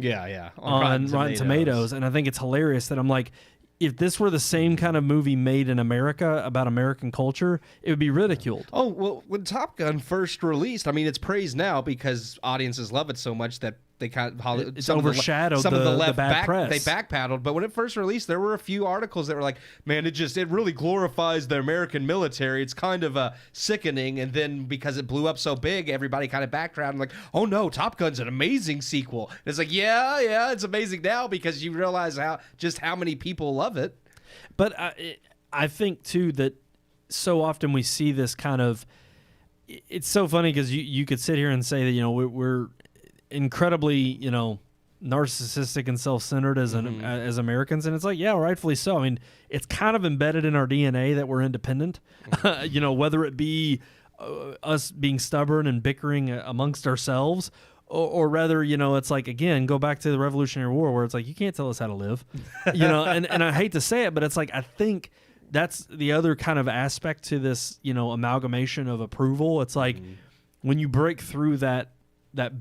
On Rotten Tomatoes, and I think it's hilarious that I'm like, if this were the same kind of movie made in America about American culture, it would be ridiculed. Oh, well, when Top Gun first released, I mean, it's praised now because audiences love it so much that they kind of it's overshadowed some of the left bad press. They backpedaled, but when it first released, there were a few articles that were like, "Man, it really glorifies the American military. It's kind of sickening." And then because it blew up so big, everybody kind of backtracked and like, "Oh no, Top Gun's an amazing sequel." And it's like, yeah, it's amazing now because you realize how many people love it. But I think too that so often we see this kind of. It's so funny because you could sit here and say that we're incredibly, narcissistic and self-centered as Americans, and it's like, rightfully so. I mean, it's kind of embedded in our DNA that we're independent. Whether it be us being stubborn and bickering amongst ourselves, or rather, it's like, again, go back to the Revolutionary War where it's like you can't tell us how to live, and I hate to say it, but it's like I think that's the other kind of aspect to this, amalgamation of approval. It's like when you break through that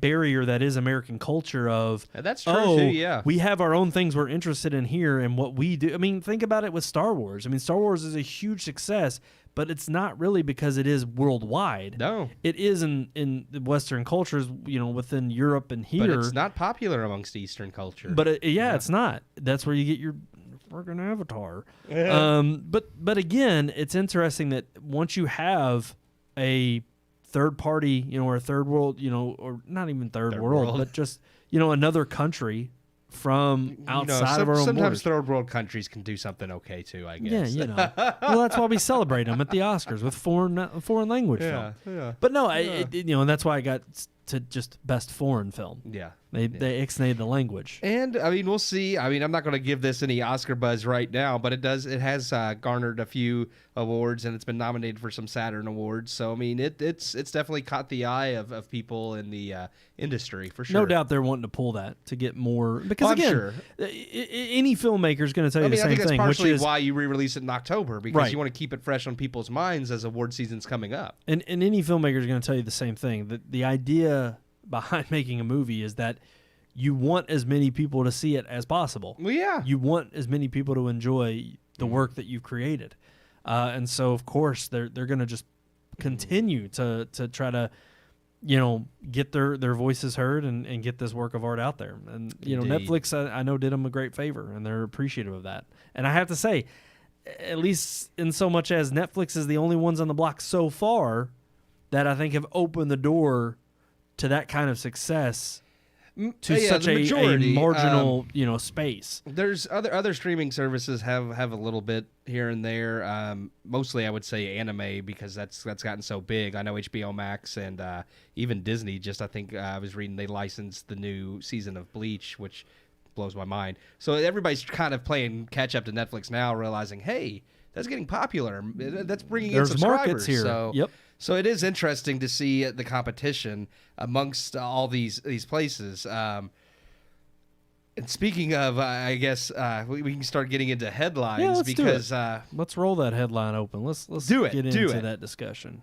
barrier that is American culture of that's true too, we have our own things we're interested in here and what we do. I mean, think about it with Star Wars. I mean, Star Wars is a huge success, but it's not really because it is worldwide. No. It is in the Western cultures, within Europe and here. But it's not popular amongst Eastern culture. But it's not. That's where you get your freaking Avatar. Yeah. But again, it's interesting that once you have a third party, or a third world, or not even third world, but just, another country from outside of our own sometimes borders. Third world countries can do something okay too, I guess. Yeah, well, that's why we celebrate them at the Oscars with foreign language film. Yeah. But no, and that's why I got to just best foreign film. Yeah. They ixnayed the language. And I mean, we'll see. I mean, I'm not going to give this any Oscar buzz right now, but it has garnered a few awards and it's been nominated for some Saturn awards. So I mean, it's definitely caught the eye of people in the industry for sure. No doubt they're wanting to pull that to get more because again, any filmmaker is going to tell you the same thing. I think that's partially which is why you re-release it in October because you want to keep it fresh on people's minds as award season's coming up. And any filmmaker is going to tell you the same thing. The idea behind making a movie is that you want as many people to see it as possible. Well, yeah. You want as many people to enjoy the work that you've created. And so, of course, they're going to just continue to try to get their voices heard and get this work of art out there. And, Netflix, I know, did them a great favor, and they're appreciative of that. And I have to say, at least in so much as Netflix is the only ones on the block so far that I think have opened the door to that kind of success to such a marginal, space. There's other streaming services have a little bit here and there. Mostly, I would say anime, because that's gotten so big. I know HBO Max and even Disney. I think I was reading they licensed the new season of Bleach, which blows my mind. So everybody's kind of playing catch up to Netflix now, realizing, hey, that's getting popular. That's bringing in subscribers. Markets here. So, yep. So it is interesting to see the competition amongst all these places. And speaking of, I guess we can start getting into headlines, because let's roll that headline open. Let's get into that discussion.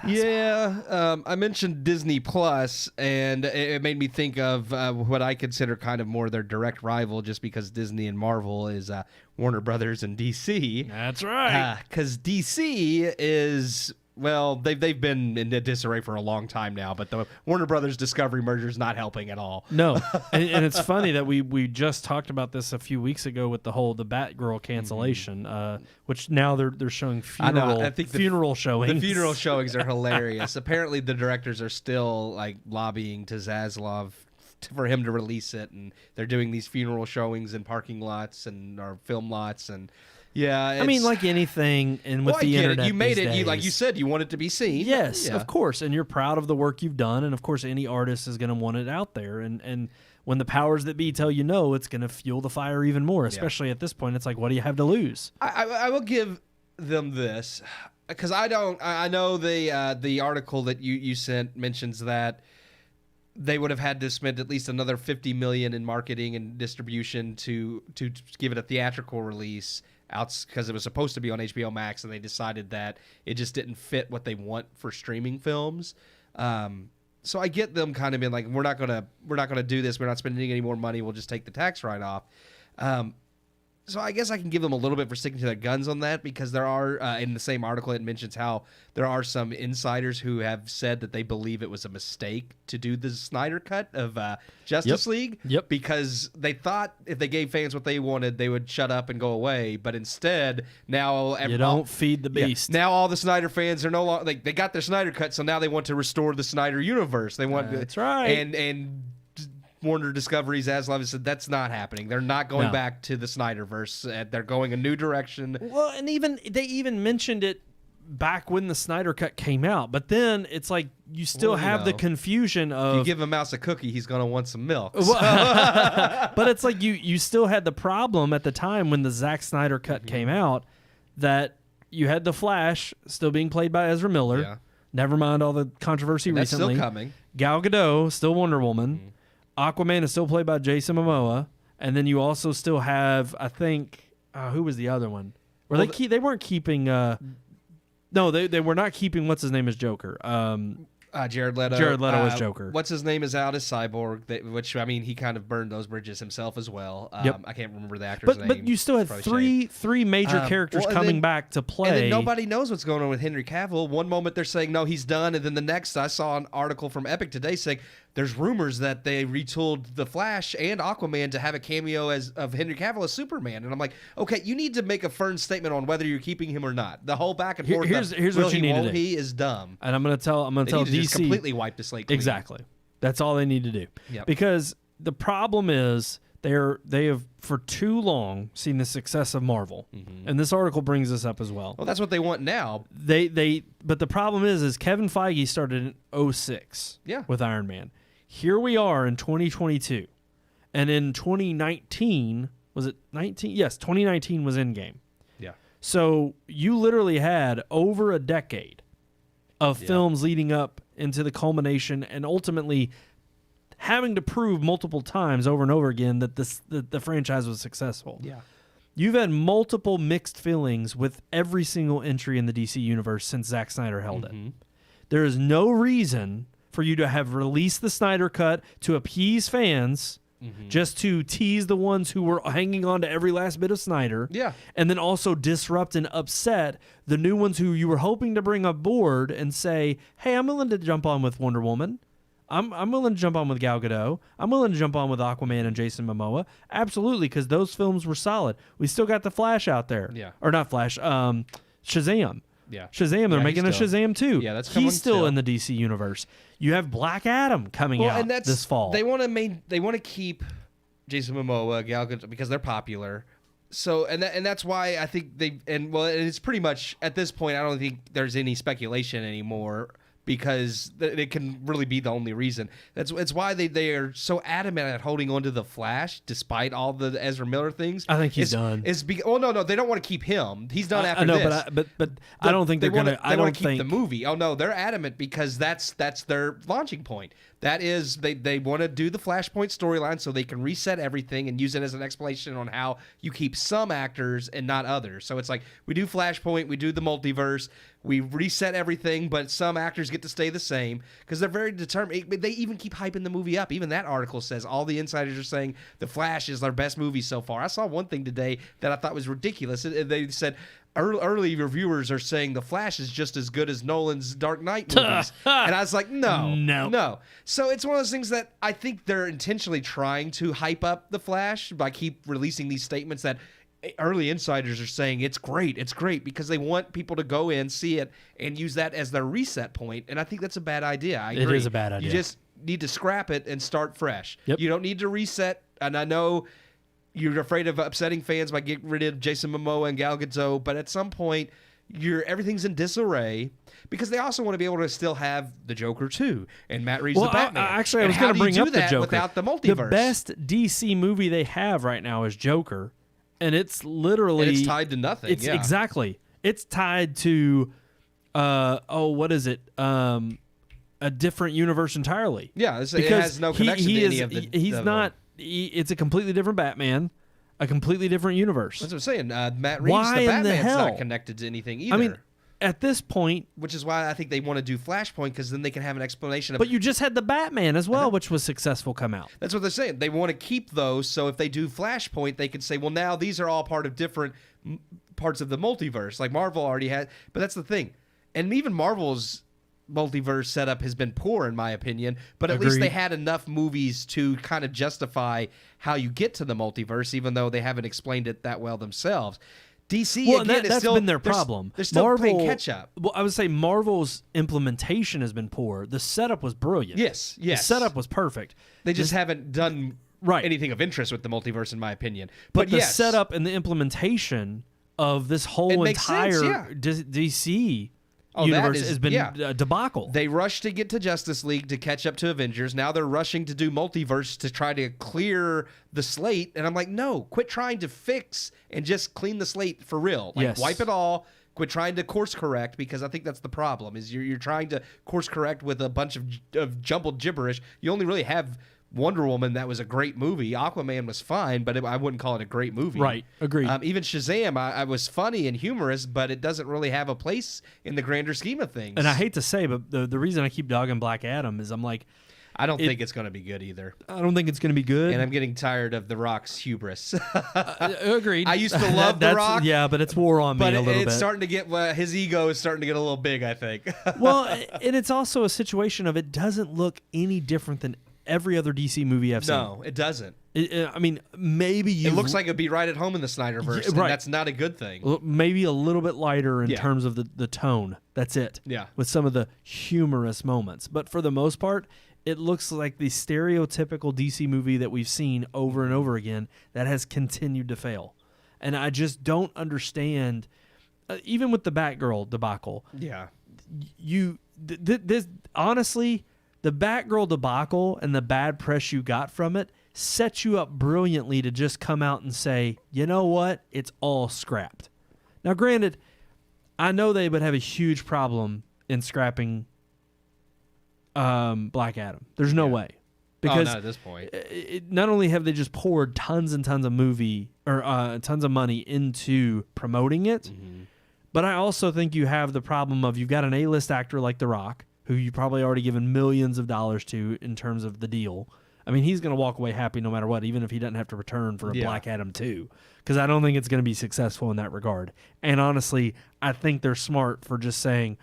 Yeah, I mentioned Disney Plus, and it made me think of what I consider kind of more their direct rival, just because Disney and Marvel is Warner Brothers and DC. That's right. Because DC is... Well, they've been in disarray for a long time now, but the Warner Brothers Discovery merger is not helping at all. No, and it's funny that we just talked about this a few weeks ago with the Batgirl cancellation, which now they're showing funeral showings. The funeral showings are hilarious. Apparently, the directors are still lobbying to Zaslav for him to release it, and they're doing these funeral showings in parking lots or film lots and. Yeah, I mean, like anything, and with the internet, you made it. Days, like you said, you want it to be seen. Yes, of course, and you're proud of the work you've done, and of course, any artist is going to want it out there. And when the powers that be tell you no, it's going to fuel the fire even more. Especially at this point, it's like, what do you have to lose? I will give them this, because I know the article that you sent mentions that they would have had to spend at least another $50 million in marketing and distribution to give it a theatrical release. Because it was supposed to be on HBO Max, and they decided that it just didn't fit what they want for streaming films. So I get them kind of being like, we're not gonna do this. We're not spending any more money. We'll just take the tax write-off. So I guess I can give them a little bit for sticking to their guns on that, because there are, in the same article, it mentions how there are some insiders who have said that they believe it was a mistake to do the Snyder cut of Justice League. Yep. Because they thought if they gave fans what they wanted, they would shut up and go away. But instead, now... You don't feed the beast. Now all the Snyder fans are no longer... They got their Snyder cut, so now they want to restore the Snyder universe. They want... That's right. And Warner Discovery's Zaslav said that's not happening. They're not going back to the Snyderverse. They're going a new direction. Well, and they even mentioned it back when the Snyder Cut came out. But then it's like you still have the confusion of... If you give a mouse a cookie, he's going to want some milk. But it's like you still had the problem at the time when the Zack Snyder Cut came out, that you had The Flash still being played by Ezra Miller. Yeah. Never mind all the controversy recently. That's still coming. Gal Gadot, still Wonder Woman. Aquaman is still played by Jason Momoa, and then you also still have, I think, who was the other one? They weren't keeping. No, they were not keeping. What's his name as Joker? Jared Leto. Jared Leto was Joker. What's his name is out as Cyborg, which, I mean, he kind of burned those bridges himself as well. I can't remember the actor's name. But you still had three major characters coming back to play. And then nobody knows what's going on with Henry Cavill. One moment they're saying, no, he's done. And then the next, I saw an article from Epic today saying there's rumors that they retooled The Flash and Aquaman to have a cameo of Henry Cavill as Superman. And I'm like, okay, you need to make a firm statement on whether you're keeping him or not. The whole back and forth. Here's what you need to do. He is dumb. And I'm going to tell DC just completely wipe the slate clean. Exactly. That's all they need to do. Yep. Because the problem is they have for too long seen the success of Marvel, and this article brings this up as well. Well, that's what they want now. But the problem is Kevin Feige started in 2006 with Iron Man. Here we are in 2022, and in 2019, was it 19? Yes, 2019 was Endgame. Yeah. So you literally had over a decade of films leading up into the culmination, and ultimately having to prove multiple times over and over again that the franchise was successful. Yeah. You've had multiple mixed feelings with every single entry in the DC universe since Zack Snyder held it. There is no reason for you to have released the Snyder Cut to appease fans just to tease the ones who were hanging on to every last bit of Snyder. Yeah. And then also disrupt and upset the new ones who you were hoping to bring aboard and say, hey, I'm willing to jump on with Wonder Woman. I'm willing to jump on with Gal Gadot. I'm willing to jump on with Aquaman and Jason Momoa. Absolutely, because those films were solid. We still got the Flash out there. Yeah. Or not Flash, Shazam. Yeah. Shazam, they're making a Shazam too. Yeah, that's coming He's still still. in the DC universe. You have Black Adam coming out and that's, this fall. They want to keep Jason Momoa, Gal Gadot, because they're popular. So and that's why I think it's pretty much at this point I don't think there's any speculation anymore, because it can really be the only reason. It's why they are so adamant at holding on to the Flash despite all the Ezra Miller things. I think he's done. No, they don't want to keep him. He's done after I know, this. but I don't think they're going to. They want to keep the movie. Oh no, they're adamant because that's their launching point. That is, they want to do the Flashpoint storyline so they can reset everything and use it as an explanation on how you keep some actors and not others. So it's like, we do Flashpoint, we do the multiverse, we reset everything, but some actors get to stay the same because they're very determined. They even keep hyping the movie up. Even that article says all the insiders are saying The Flash is their best movie so far. I saw one thing today that I thought was ridiculous. They said early reviewers are saying The Flash is just as good as Nolan's Dark Knight movies. And I was like, no. So it's one of those things that I think they're intentionally trying to hype up The Flash by keep releasing these statements that early insiders are saying it's great, because they want people to go in, see it, and use that as their reset point. And I think that's a bad idea. I agree. It is a bad idea. You just need to scrap it and start fresh. Yep. You don't need to reset. And I know you're afraid of upsetting fans by getting rid of Jason Momoa and Gal Gadot, but at some point, everything's in disarray because they also want to be able to still have the Joker too and Matt Reeves the Batman. I was going to bring up the Joker without the multiverse. The best DC movie they have right now is Joker, and it's literally it's tied to nothing. Exactly. It's tied to what is it? A different universe entirely. Yeah, it has no connection to any of the. He's not. It's a completely different Batman, a completely different universe. That's what I'm saying. Matt Reeves, the Batman's not connected to anything either. I mean, at this point, which is why I think they want to do Flashpoint, because then they can have an explanation. But you just had the Batman as well, which was successful come out. That's what they're saying. They want to keep those, so if they do Flashpoint, they can say, well, now these are all part of different parts of the multiverse, like Marvel already had. But that's the thing, and even Marvel's multiverse setup has been poor in my opinion, but at least they had enough movies to kind of justify how you get to the multiverse, even though they haven't explained it that well themselves. DC, well, again, that's been their problem. They're still playing catch up. Well, I would say Marvel's implementation has been poor. The setup was brilliant. Yes. The setup was perfect. They just haven't done anything of interest with the multiverse, in my opinion. But the setup and the implementation of this whole entire DC universe has been a debacle. They rushed to get to Justice League to catch up to Avengers. Now they're rushing to do multiverse to try to clear the slate. And I'm like, no, quit trying to fix and just clean the slate for real. Like, wipe it all. Quit trying to course correct, because I think that's the problem. Is you're trying to course correct with a bunch of jumbled gibberish. You only really have Wonder Woman. That was a great movie. Aquaman was fine, but I wouldn't call it a great movie. Right, agreed. Even Shazam, I was funny and humorous, but it doesn't really have a place in the grander scheme of things. And I hate to say, but the reason I keep dogging Black Adam is I'm like, I don't think it's going to be good either. I don't think it's going to be good. And I'm getting tired of The Rock's hubris. Agreed. I used to love The Rock. Yeah, but it's wore on me a little bit. It's starting to get, his ego is starting to get a little big, I think. Well, and it's also a situation of it doesn't look any different than every other DC movie I've seen. No, it doesn't. I mean, maybe it looks like it'd be right at home in the Snyderverse, and that's not a good thing. Maybe a little bit lighter in terms of the tone. That's it. Yeah. With some of the humorous moments. But for the most part, it looks like the stereotypical DC movie that we've seen over and over again that has continued to fail. And I just don't understand, even with the Batgirl debacle. Yeah. This honestly, the Batgirl debacle and the bad press you got from it sets you up brilliantly to just come out and say, you know what, it's all scrapped. Now, granted, I know they would have a huge problem in scrapping Black Adam. There's no way. Because not at this point. Not only have they just poured tons and tons of tons of money into promoting it, but I also think you have the problem of you've got an A-list actor like The Rock, who you probably already given millions of dollars to in terms of the deal. I mean, he's going to walk away happy no matter what, even if he doesn't have to return for a Black Adam 2, because I don't think it's going to be successful in that regard. And honestly, I think they're smart for just saying,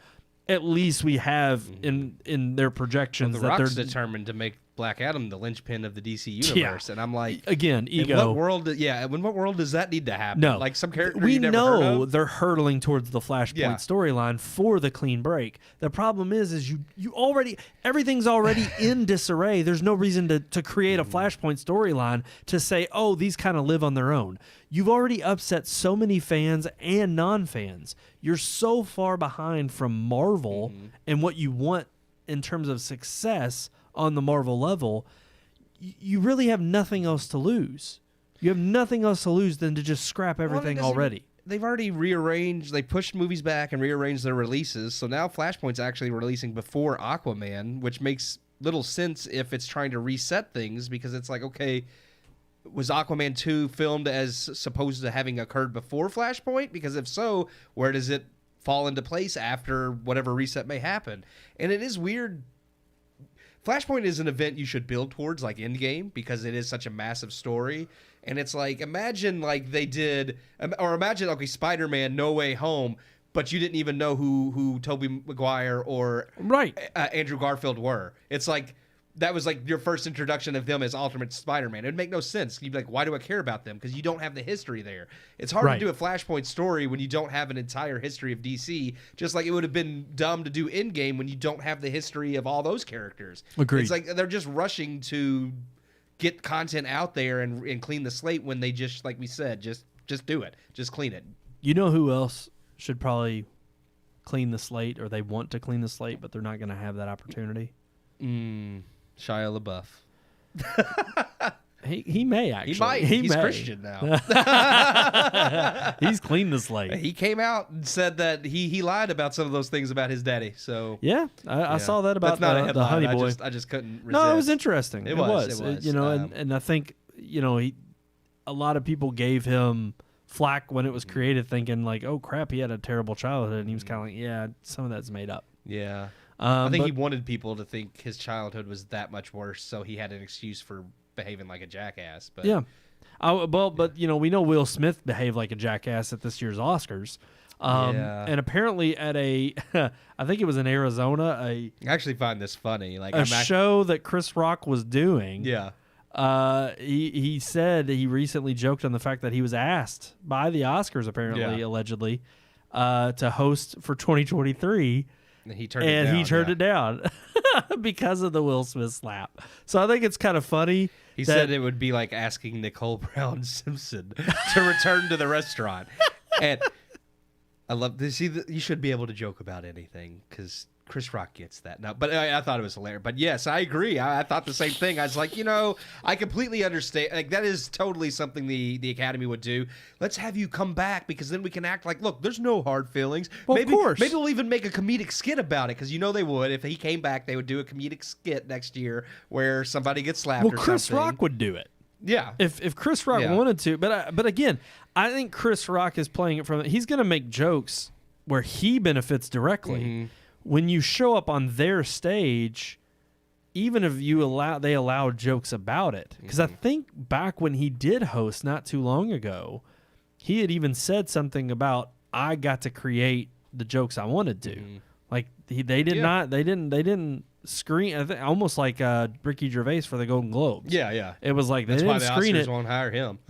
at least we have in their projections The that Rock's they're determined to make Black Adam the linchpin of the DC universe, and I'm like, again, ego. In what world? In what world does that need to happen? No, like some character we you never heard know of? they're hurtling towards the Flashpoint storyline for the clean break. The problem is you already everything's already in disarray. There's no reason to create a Flashpoint storyline to say, oh, these kind of live on their own. You've already upset so many fans and non-fans. You're so far behind from Marvel and what you want in terms of success on the Marvel level. You really have nothing else to lose. You have nothing else to lose than to just scrap everything already. They've already rearranged. They pushed movies back and rearranged their releases. So now Flashpoint's actually releasing before Aquaman, which makes little sense if it's trying to reset things, because it's like, okay, was Aquaman 2 filmed as supposed to having occurred before Flashpoint? Because if so, where does it fall into place after whatever reset may happen? And it is weird. Flashpoint is an event you should build towards, like Endgame, because it is such a massive story. And it's like, imagine like they did, or imagine, okay, Spider-Man No Way Home, but you didn't even know who Tobey Maguire or Andrew Garfield were. It's like, that was like your first introduction of them as Ultimate Spider-Man. It would make no sense. You'd be like, why do I care about them? Because you don't have the history there. It's hard to do a Flashpoint story when you don't have an entire history of DC, just like it would have been dumb to do Endgame when you don't have the history of all those characters. Agreed. It's like they're just rushing to get content out there and clean the slate when they just, like we said, just do it. Just clean it. You know who else should probably clean the slate, or they want to clean the slate, but they're not going to have that opportunity? Shia LaBeouf. He may actually. He might. He's Christian now. He's cleaned the slate. He came out and said that he lied about some of those things about his daddy. So I saw that about the Honey Boy. I just couldn't resist. No, it was interesting. It was. You know, and I think, you know, a lot of people gave him flack when it was created, thinking like, oh crap, he had a terrible childhood, and he was kind of like, yeah, some of that's made up. Yeah. I think he wanted people to think his childhood was that much worse, so he had an excuse for behaving like a jackass. But but you know, we know Will Smith behaved like a jackass at this year's Oscars. And apparently at I think it was in Arizona, I actually find this funny. Like show that Chris Rock was doing. Yeah. He said he recently joked on the fact that he was asked by the Oscars, apparently, allegedly, to host for 2023. And he turned it down because of the Will Smith slap. So I think it's kind of funny. He said it would be like asking Nicole Brown Simpson to return to the restaurant. And I love this. You should be able to joke about anything because Chris Rock gets that. No, but I thought it was hilarious. But yes, I agree. I thought the same thing. I was like, you know, I completely understand. Like, that is totally something the Academy would do. Let's have you come back, because then we can act like, look, there's no hard feelings. Well, of course. Maybe we'll even make a comedic skit about it, because you know they would. If he came back, they would do a comedic skit next year where somebody gets slapped or something. Well, Chris Rock would do it. Yeah. If Chris Rock wanted to. But again, I think Chris Rock is playing it from... He's going to make jokes where he benefits directly. Mm-hmm. When you show up on their stage, even if they allow jokes about it, because I think back when he did host not too long ago, he had even said something about, I got to create the jokes I wanted to. Like they didn't screen. I think almost like Ricky Gervais for the Golden Globes. Yeah. It was like that's they why didn't the screen Oscars it. Won't hire him.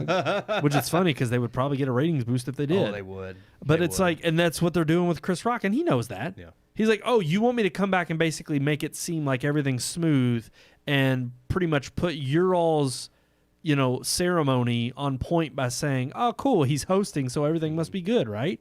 Which is funny because they would probably get a ratings boost if they did. Oh, they would. But it's like, and that's what they're doing with Chris Rock, and he knows that. Yeah. He's like, oh, you want me to come back and basically make it seem like everything's smooth and pretty much put your all's, you know, ceremony on point by saying, oh, cool, he's hosting, so everything must be good, right?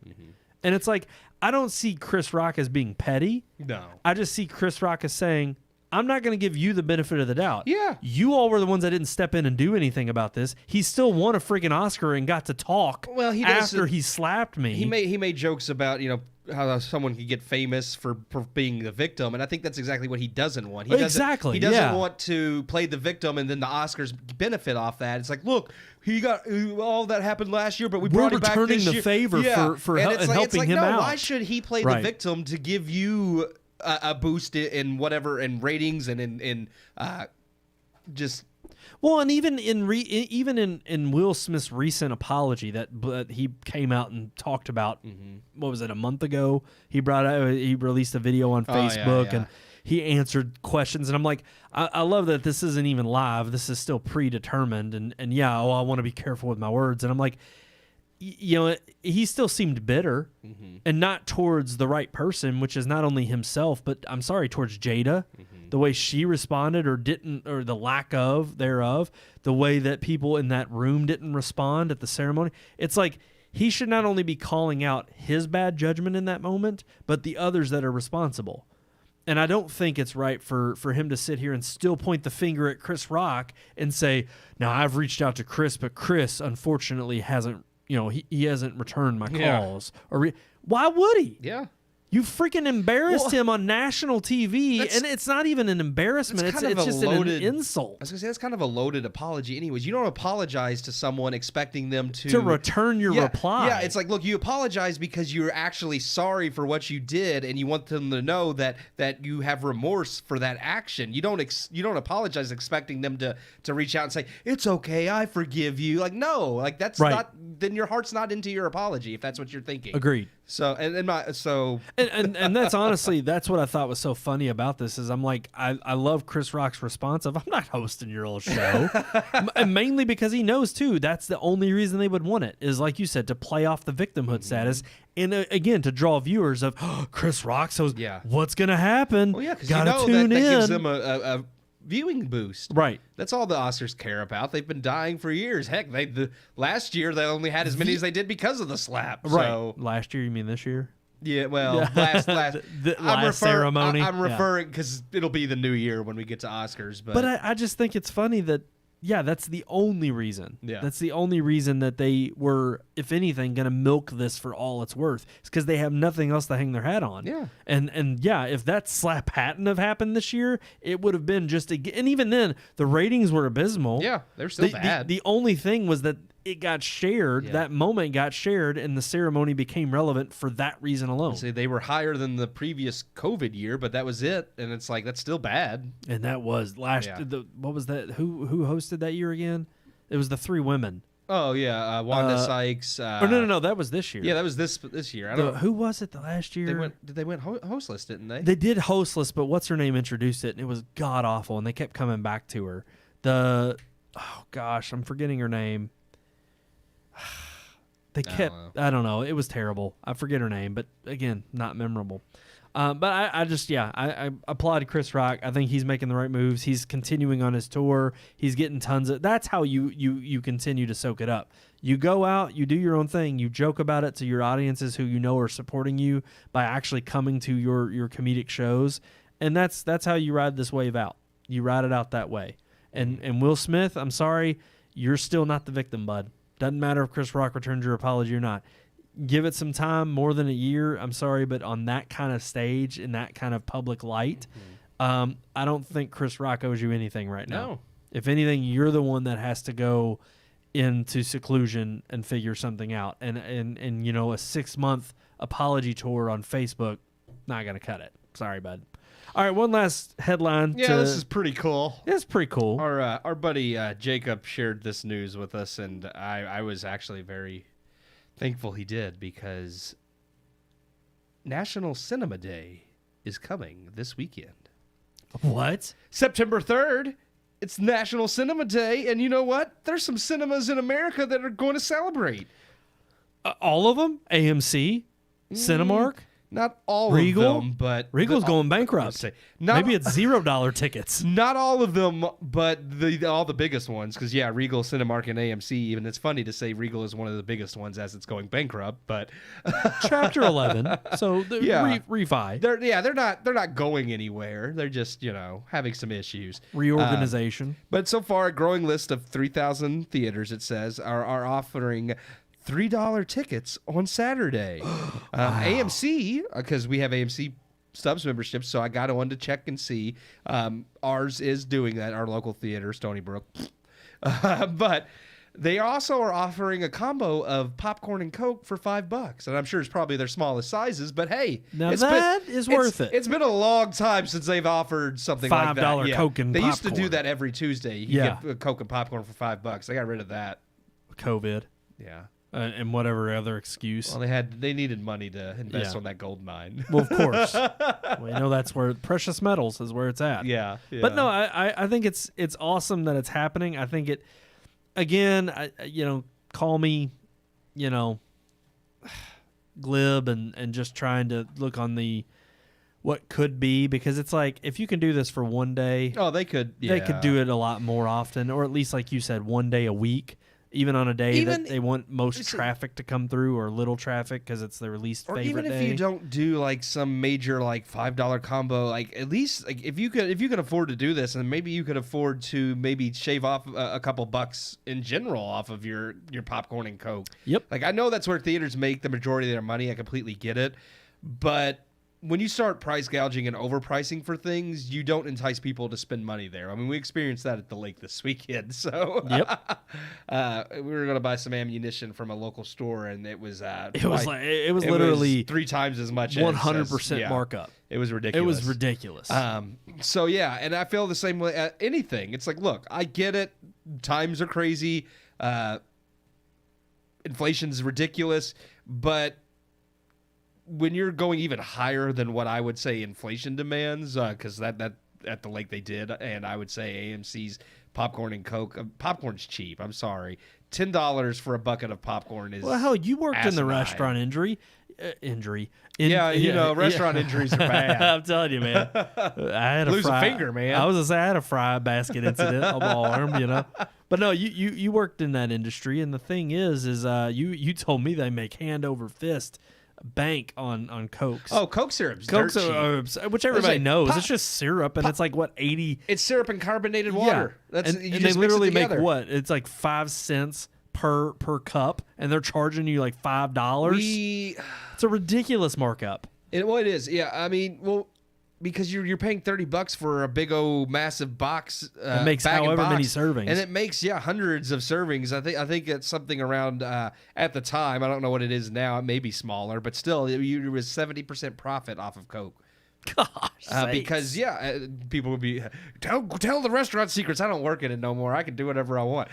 And it's like, I don't see Chris Rock as being petty. No. I just see Chris Rock as saying, I'm not going to give you the benefit of the doubt. Yeah. You all were the ones that didn't step in and do anything about this. He still won a freaking Oscar and got to talk after he slapped me. He made jokes about, you know, how someone could get famous for being the victim, and I think that's exactly what he doesn't want. He doesn't want to play the victim and then the Oscars benefit off that. It's like, look, he got all that happened last year, but we're brought him back this year. Returning the favor for helping him out. Why should he play the victim to give you a boost in whatever, in ratings and in just Well, and even in Will Smith's recent apology that he came out and talked about, what was it, a month ago? He released a video on Facebook and he answered questions, and I'm like, I love that this isn't even live. This is still predetermined, and I want to be careful with my words, and I'm like, he still seemed bitter, and not towards the right person, which is not only himself, but I'm sorry, towards Jada, the way she responded or didn't, or the lack of thereof, the way that people in that room didn't respond at the ceremony. It's like he should not only be calling out his bad judgment in that moment, but the others that are responsible. And I don't think it's right for him to sit here and still point the finger at Chris Rock and say, now I've reached out to Chris, but Chris unfortunately hasn't, he hasn't returned my calls. Why would he? Yeah. You freaking embarrassed him on national TV, and it's not even an embarrassment. It's just an insult. I was going to say, that's kind of a loaded apology anyways. You don't apologize to someone expecting them to return your reply. Yeah, it's like, look, you apologize because you're actually sorry for what you did, and you want them to know that you have remorse for that action. You don't apologize expecting them to reach out and say, it's okay, I forgive you. Like, no, like that's not, then your heart's not into your apology if that's what you're thinking. Agreed. So and that's honestly, that's what I thought was so funny about this is I'm like, I love Chris Rock's response of, I'm not hosting your old show. And mainly because he knows too, that's the only reason they would want it is, like you said, to play off the victimhood status. And again, to draw viewers of Chris Rock. So what's going to happen? Well, yeah, because gotta tune in. That gives them a viewing boost. Right. That's all the Oscars care about. They've been dying for years. Heck, last year they only had as many as they did because of the slap. Right. So. Last year, you mean this year? Yeah, well, last last ceremony. I'm referring because it'll be the new year when we get to Oscars. But I just think it's funny that, that's the only reason. Yeah. That's the only reason that they were, if anything, going to milk this for all it's worth. It's because they have nothing else to hang their hat on. Yeah. And if that slap hadn't have happened this year, it would have been just and even then, the ratings were abysmal. Yeah, they're still bad. The only thing was that it got shared, that moment got shared, and the ceremony became relevant for that reason alone. So they were higher than the previous COVID year, but that was it, and it's like, that's still bad. And that was what was that? Who hosted that year again? It was the three women. Oh, yeah, Wanda Sykes. No, that was this year. Yeah, that was this year. I don't know. Who was it the last year? They went hostless, didn't they? They did hostless, but what's her name introduced it, and it was god-awful, and they kept coming back to her. I'm forgetting her name. I don't know. It was terrible. I forget her name, but again, not memorable. But I applaud Chris Rock. I think he's making the right moves. He's continuing on his tour. He's getting that's how you continue to soak it up. You go out, you do your own thing, you joke about it to your audiences who you know are supporting you by actually coming to your comedic shows. And that's how you ride this wave out. You ride it out that way. And Will Smith, I'm sorry, you're still not the victim, bud. Doesn't matter if Chris Rock returns your apology or not. Give it some time, more than a year. I'm sorry, but on that kind of stage, in that kind of public light, I don't think Chris Rock owes you anything right now. No. If anything, you're the one that has to go into seclusion and figure something out. And a 6-month apology tour on Facebook, not going to cut it. Sorry, bud. All right, one last headline. Yeah, this is pretty cool. It's pretty cool. Our buddy Jacob shared this news with us, and I was actually very thankful he did, because National Cinema Day is coming this weekend. What? September 3rd. It's National Cinema Day, and you know what? There's some cinemas in America that are going to celebrate. All of them? AMC? Cinemark? Not all Regal? of them, but Regal's going bankrupt. Maybe it's $0 tickets. Not all of them, but all the biggest ones. Because Regal, Cinemark, and AMC. Even it's funny to say Regal is one of the biggest ones as it's going bankrupt. But Chapter 11. So refi. They're not going anywhere. They're just having some issues. Reorganization. But so far, a growing list of 3,000 theaters, it says, are offering $3 tickets on Saturday. Wow. AMC, because we have AMC Stubs memberships, so I got on to check and see. Ours is doing that, our local theater, Stony Brook. But They also are offering a combo of popcorn and Coke for $5, and I'm sure it's probably their smallest sizes. But hey, now that is worth it. It's been a long time since they've offered something like that. $5 Coke and they popcorn. used to do that every Tuesday. You get a Coke and popcorn for $5. They got rid of that. COVID. Yeah. And whatever other excuse. Well, they needed money to invest on that gold mine. Well, of course. We know that's where precious metals is where it's at. Yeah. But no, I think it's awesome that it's happening. I think it, again, call me, glib and just trying to look on the what could be, because it's like if you can do this for one day, they could do it a lot more often, or at least like you said, one day a week. Even on a day that they want most traffic to come through, or little traffic because it's their least favorite day. Or even if you don't do like some major like $5 combo, like at least like if you could afford to do this, and maybe you could afford to maybe shave off a couple bucks in general off of your popcorn and Coke. Yep. Like I know that's where theaters make the majority of their money. I completely get it, but when you start price gouging and overpricing for things, you don't entice people to spend money there. I mean, we experienced that at the lake this weekend. So, we were going to buy some ammunition from a local store, and it was literally 3 times as much. 100% markup. It was ridiculous. So yeah, and I feel the same way at anything. It's like, look, I get it. Times are crazy. Inflation's ridiculous, but when you're going even higher than what I would say inflation demands, because that at the lake they did, and I would say AMC's popcorn and Coke, popcorn's cheap. I'm sorry, $10 for a bucket of popcorn is. Well, hell, you worked in the restaurant industry. Restaurant injuries are bad. I'm telling you, man. I had a finger, man. I had a fry basket incident on my arm, But no, you worked in that industry, and the thing is you told me they make hand over fist bank on Cokes. Oh, Coke syrup's Coke dirt cheap. Which everybody knows. It's just syrup, and it's like, what, 80? It's syrup and carbonated water. Yeah. And they literally make what? It's like 5 cents per cup, and they're charging you like $5. It's a ridiculous markup. It is. Yeah, I mean, because you're paying $30 for a big old massive box. It makes however many servings, and it makes hundreds of servings. I think it's something around at the time. I don't know what it is now. It may be smaller, but still, it was 70% profit off of Coke. Gosh, because people would be tell the restaurant secrets. I don't work in it no more. I can do whatever I want.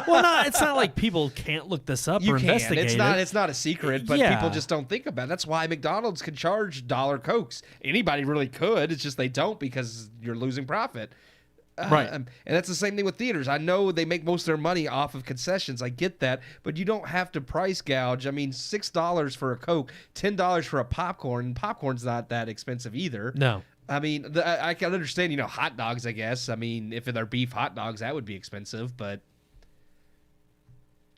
Well, it's not like people can't look this up or investigate. It's not a secret, but people just don't think about it. That's why McDonald's can charge $1 Cokes. Anybody really could. It's just they don't, because you're losing profit. Right. And that's the same thing with theaters. I know they make most of their money off of concessions. I get that. But you don't have to price gouge. I mean, $6 for a Coke, $10 for a popcorn. Popcorn's not that expensive either. No. I mean, I can understand, hot dogs, I guess. I mean, if they're beef hot dogs, that would be expensive, but...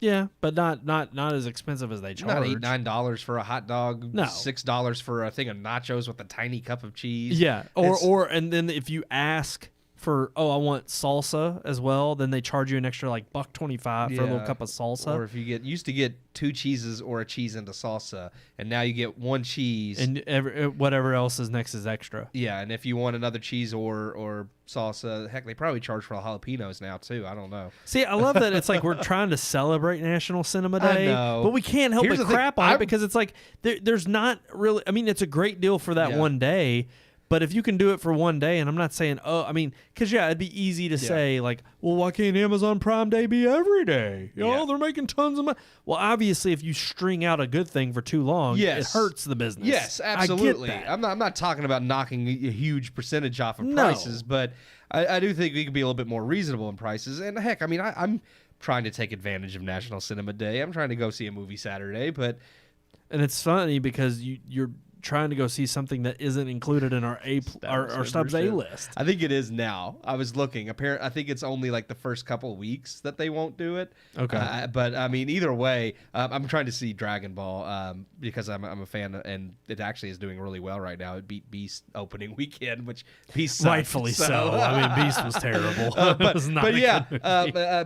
Yeah, but not as expensive as they charge. Not $8-9 for a hot dog. No. $6 for a thing of nachos with a tiny cup of cheese. Yeah, and then if you ask for, I want salsa as well, then they charge you an extra like $1.25 for a little cup of salsa. Or if you used to get 2 cheeses or a cheese into salsa, and now you get 1 cheese and whatever else is next is extra. Yeah, and if you want another cheese or salsa, heck, they probably charge for jalapenos now too. I don't know. See, I love that it's like we're trying to celebrate National Cinema Day, but we can't help but crap on it, because it's like there's not really. I mean, it's a great deal for that one day. But if you can do it for one day, and I'm not saying, because it'd be easy to say like, well, why can't Amazon Prime Day be every day? They're making tons of money. Well, obviously, if you string out a good thing for too long, it hurts the business. Yes, absolutely. I get that. I'm not talking about knocking a huge percentage off of prices, but I do think we can be a little bit more reasonable in prices. And heck, I mean, I'm trying to take advantage of National Cinema Day. I'm trying to go see a movie Saturday, and it's funny because you're trying to go see something that isn't included in our Stubbs A list. I think it is now. I was looking. I think it's only like the first couple of weeks that they won't do it. Okay. But I mean, either way, I'm trying to see Dragon Ball because I'm a fan, and it actually is doing really well right now. It beat Beast opening weekend, which Beast sucked, rightfully so. I mean, Beast was terrible.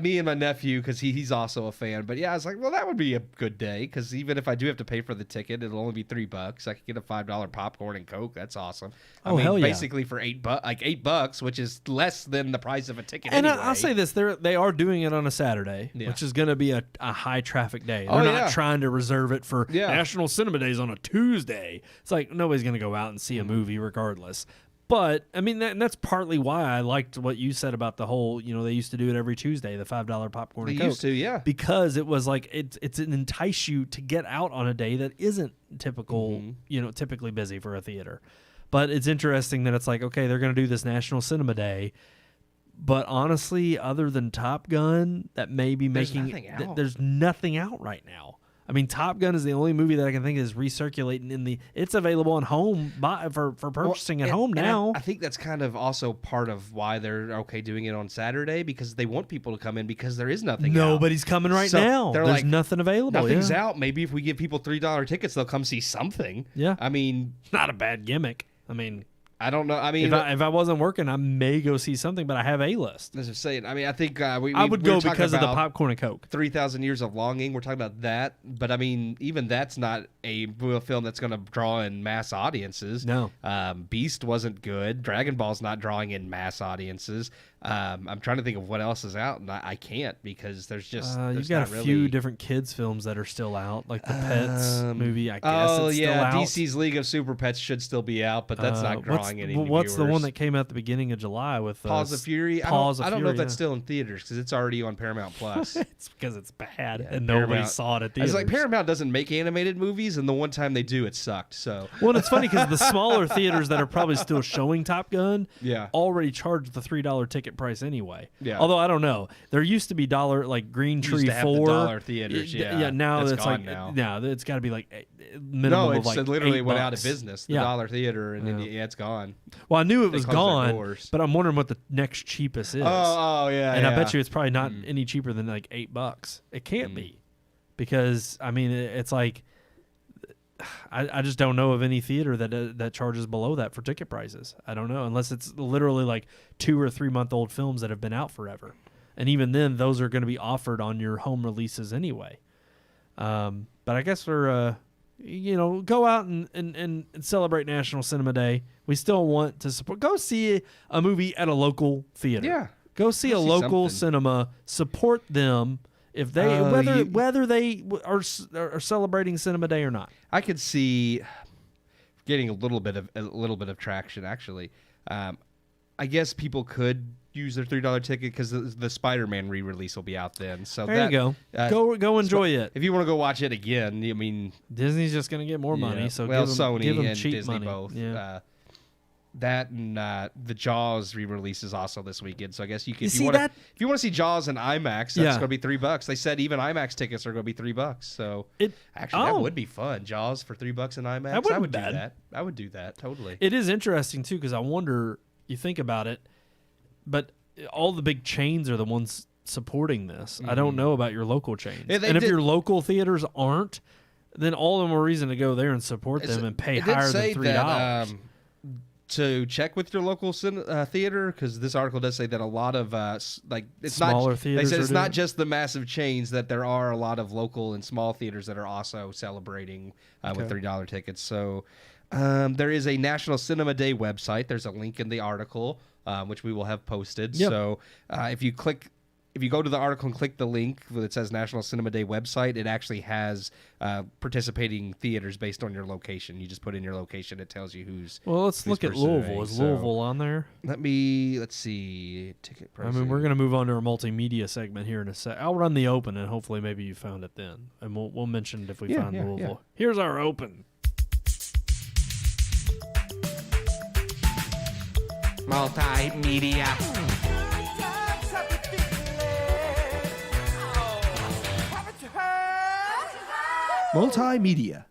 Me and my nephew, because he's also a fan. But yeah, I was like, well, that would be a good day, because even if I do have to pay for the ticket, it'll only be $3. I could get a $5 popcorn and Coke. That's awesome. Oh, hell yeah. Basically for $8, which is less than the price of a ticket. And anyway. I'll say this: they are doing it on a Saturday, which is going to be a high traffic day. They're not trying to reserve it for National Cinema Days on a Tuesday. It's like nobody's going to go out and see a movie regardless. But, I mean, that's partly why I liked what you said about the whole, they used to do it every Tuesday, the $5 popcorn and Coke. They used to, yeah. Because it was like, it's an entice you to get out on a day that isn't typical, typically busy for a theater. But it's interesting that it's like, okay, they're going to do this National Cinema Day. But honestly, other than Top Gun, that may be there's nothing out right now. I mean, Top Gun is the only movie that I can think is recirculating it's available on home for purchasing at home now. I think that's kind of also part of why they're okay doing it on Saturday, because they want people to come in because there is nothing out. Nobody's coming now. There's nothing available. Nothing's out. Maybe if we give people $3 tickets, they'll come see something. Yeah. I mean, not a bad gimmick. I mean, I don't know. I mean, if I wasn't working, I may go see something, but I have A-list. As I'm saying, I mean, I think I would go because of the popcorn and Coke. 3,000 Years of Longing. We're talking about that, but I mean, even that's not a film that's going to draw in mass audiences. No. Beast wasn't good. Dragon Ball's not drawing in mass audiences. I'm trying to think of what else is out, and I can't because there's just you've got a few different kids films that are still out, like the Pets movie. I guess it's still out. DC's League of Super Pets should still be out, but that's not drawing any What's viewers. The one that came out at the beginning of July with Paws of Fury? I don't know if that's still in theaters because it's already on Paramount Plus. It's because it's bad and nobody saw it at theaters. It's like Paramount doesn't make animated movies, and the one time they do, it sucked. So well, it's funny because the smaller theaters that are probably still showing Top Gun, already charge the $3 ticket price anyway. Yeah. Although I don't know, there used to be Green Tree 4 $1 theaters. Yeah. Now that's it's gone like now. It's got to be like minimum of like $8. Literally went out of business. The dollar theater, and then it's gone. Well, I knew it was gone, but I'm wondering what the next cheapest is. Oh yeah. And I bet you it's probably not any cheaper than like $8. It can't be, because I mean it's like I just don't know of any theater that charges below that for ticket prices. I don't know, unless it's literally like 2 or 3 month old films that have been out forever, and even then those are going to be offered on your home releases anyway. But I guess we're go out and celebrate National Cinema Day. We still want to support. Go see a movie at a local theater. Yeah, go see a local cinema. Support them. If they whether they are celebrating Cinema Day or not, I could see getting a little bit of traction. Actually, I guess people could use their $3 ticket because the Spider-Man re-release will be out then. So there you go. Go enjoy it. If you want to go watch it again, I mean, Disney's just going to get more money. So Sony give them and cheap Disney money. both. Yeah. That and the Jaws re-release is also this weekend. So I guess if you want to see Jaws in IMAX, that's going to be $3. They said even IMAX tickets are going to be $3. So that would be fun. Jaws for $3 in IMAX. I would do that. I would do that totally. It is interesting too, because I wonder. You think about it, but all the big chains are the ones supporting this. I don't know about your local chains, and if your local theaters aren't, then all the more reason to go there and support them and pay higher than $3. To check with your local theater, because this article does say that a lot of smaller theaters. They said it's not just the massive chains, that there are a lot of local and small theaters that are also celebrating with $3 tickets. So there is a National Cinema Day website. There's a link in the article, which we will have posted. Yep. So if you go to the article and click the link that says National Cinema Day website, it actually has participating theaters based on your location. You just put in your location, it tells you who's. Well, let's look at Louisville. Is Louisville on there? Let's see. Ticket pricing. I mean, we're going to move on to our multimedia segment here in a sec. I'll run the open, and hopefully maybe you found it then. And we'll mention it if we find Louisville. Yeah. Here's our open. Multimedia. Multimedia.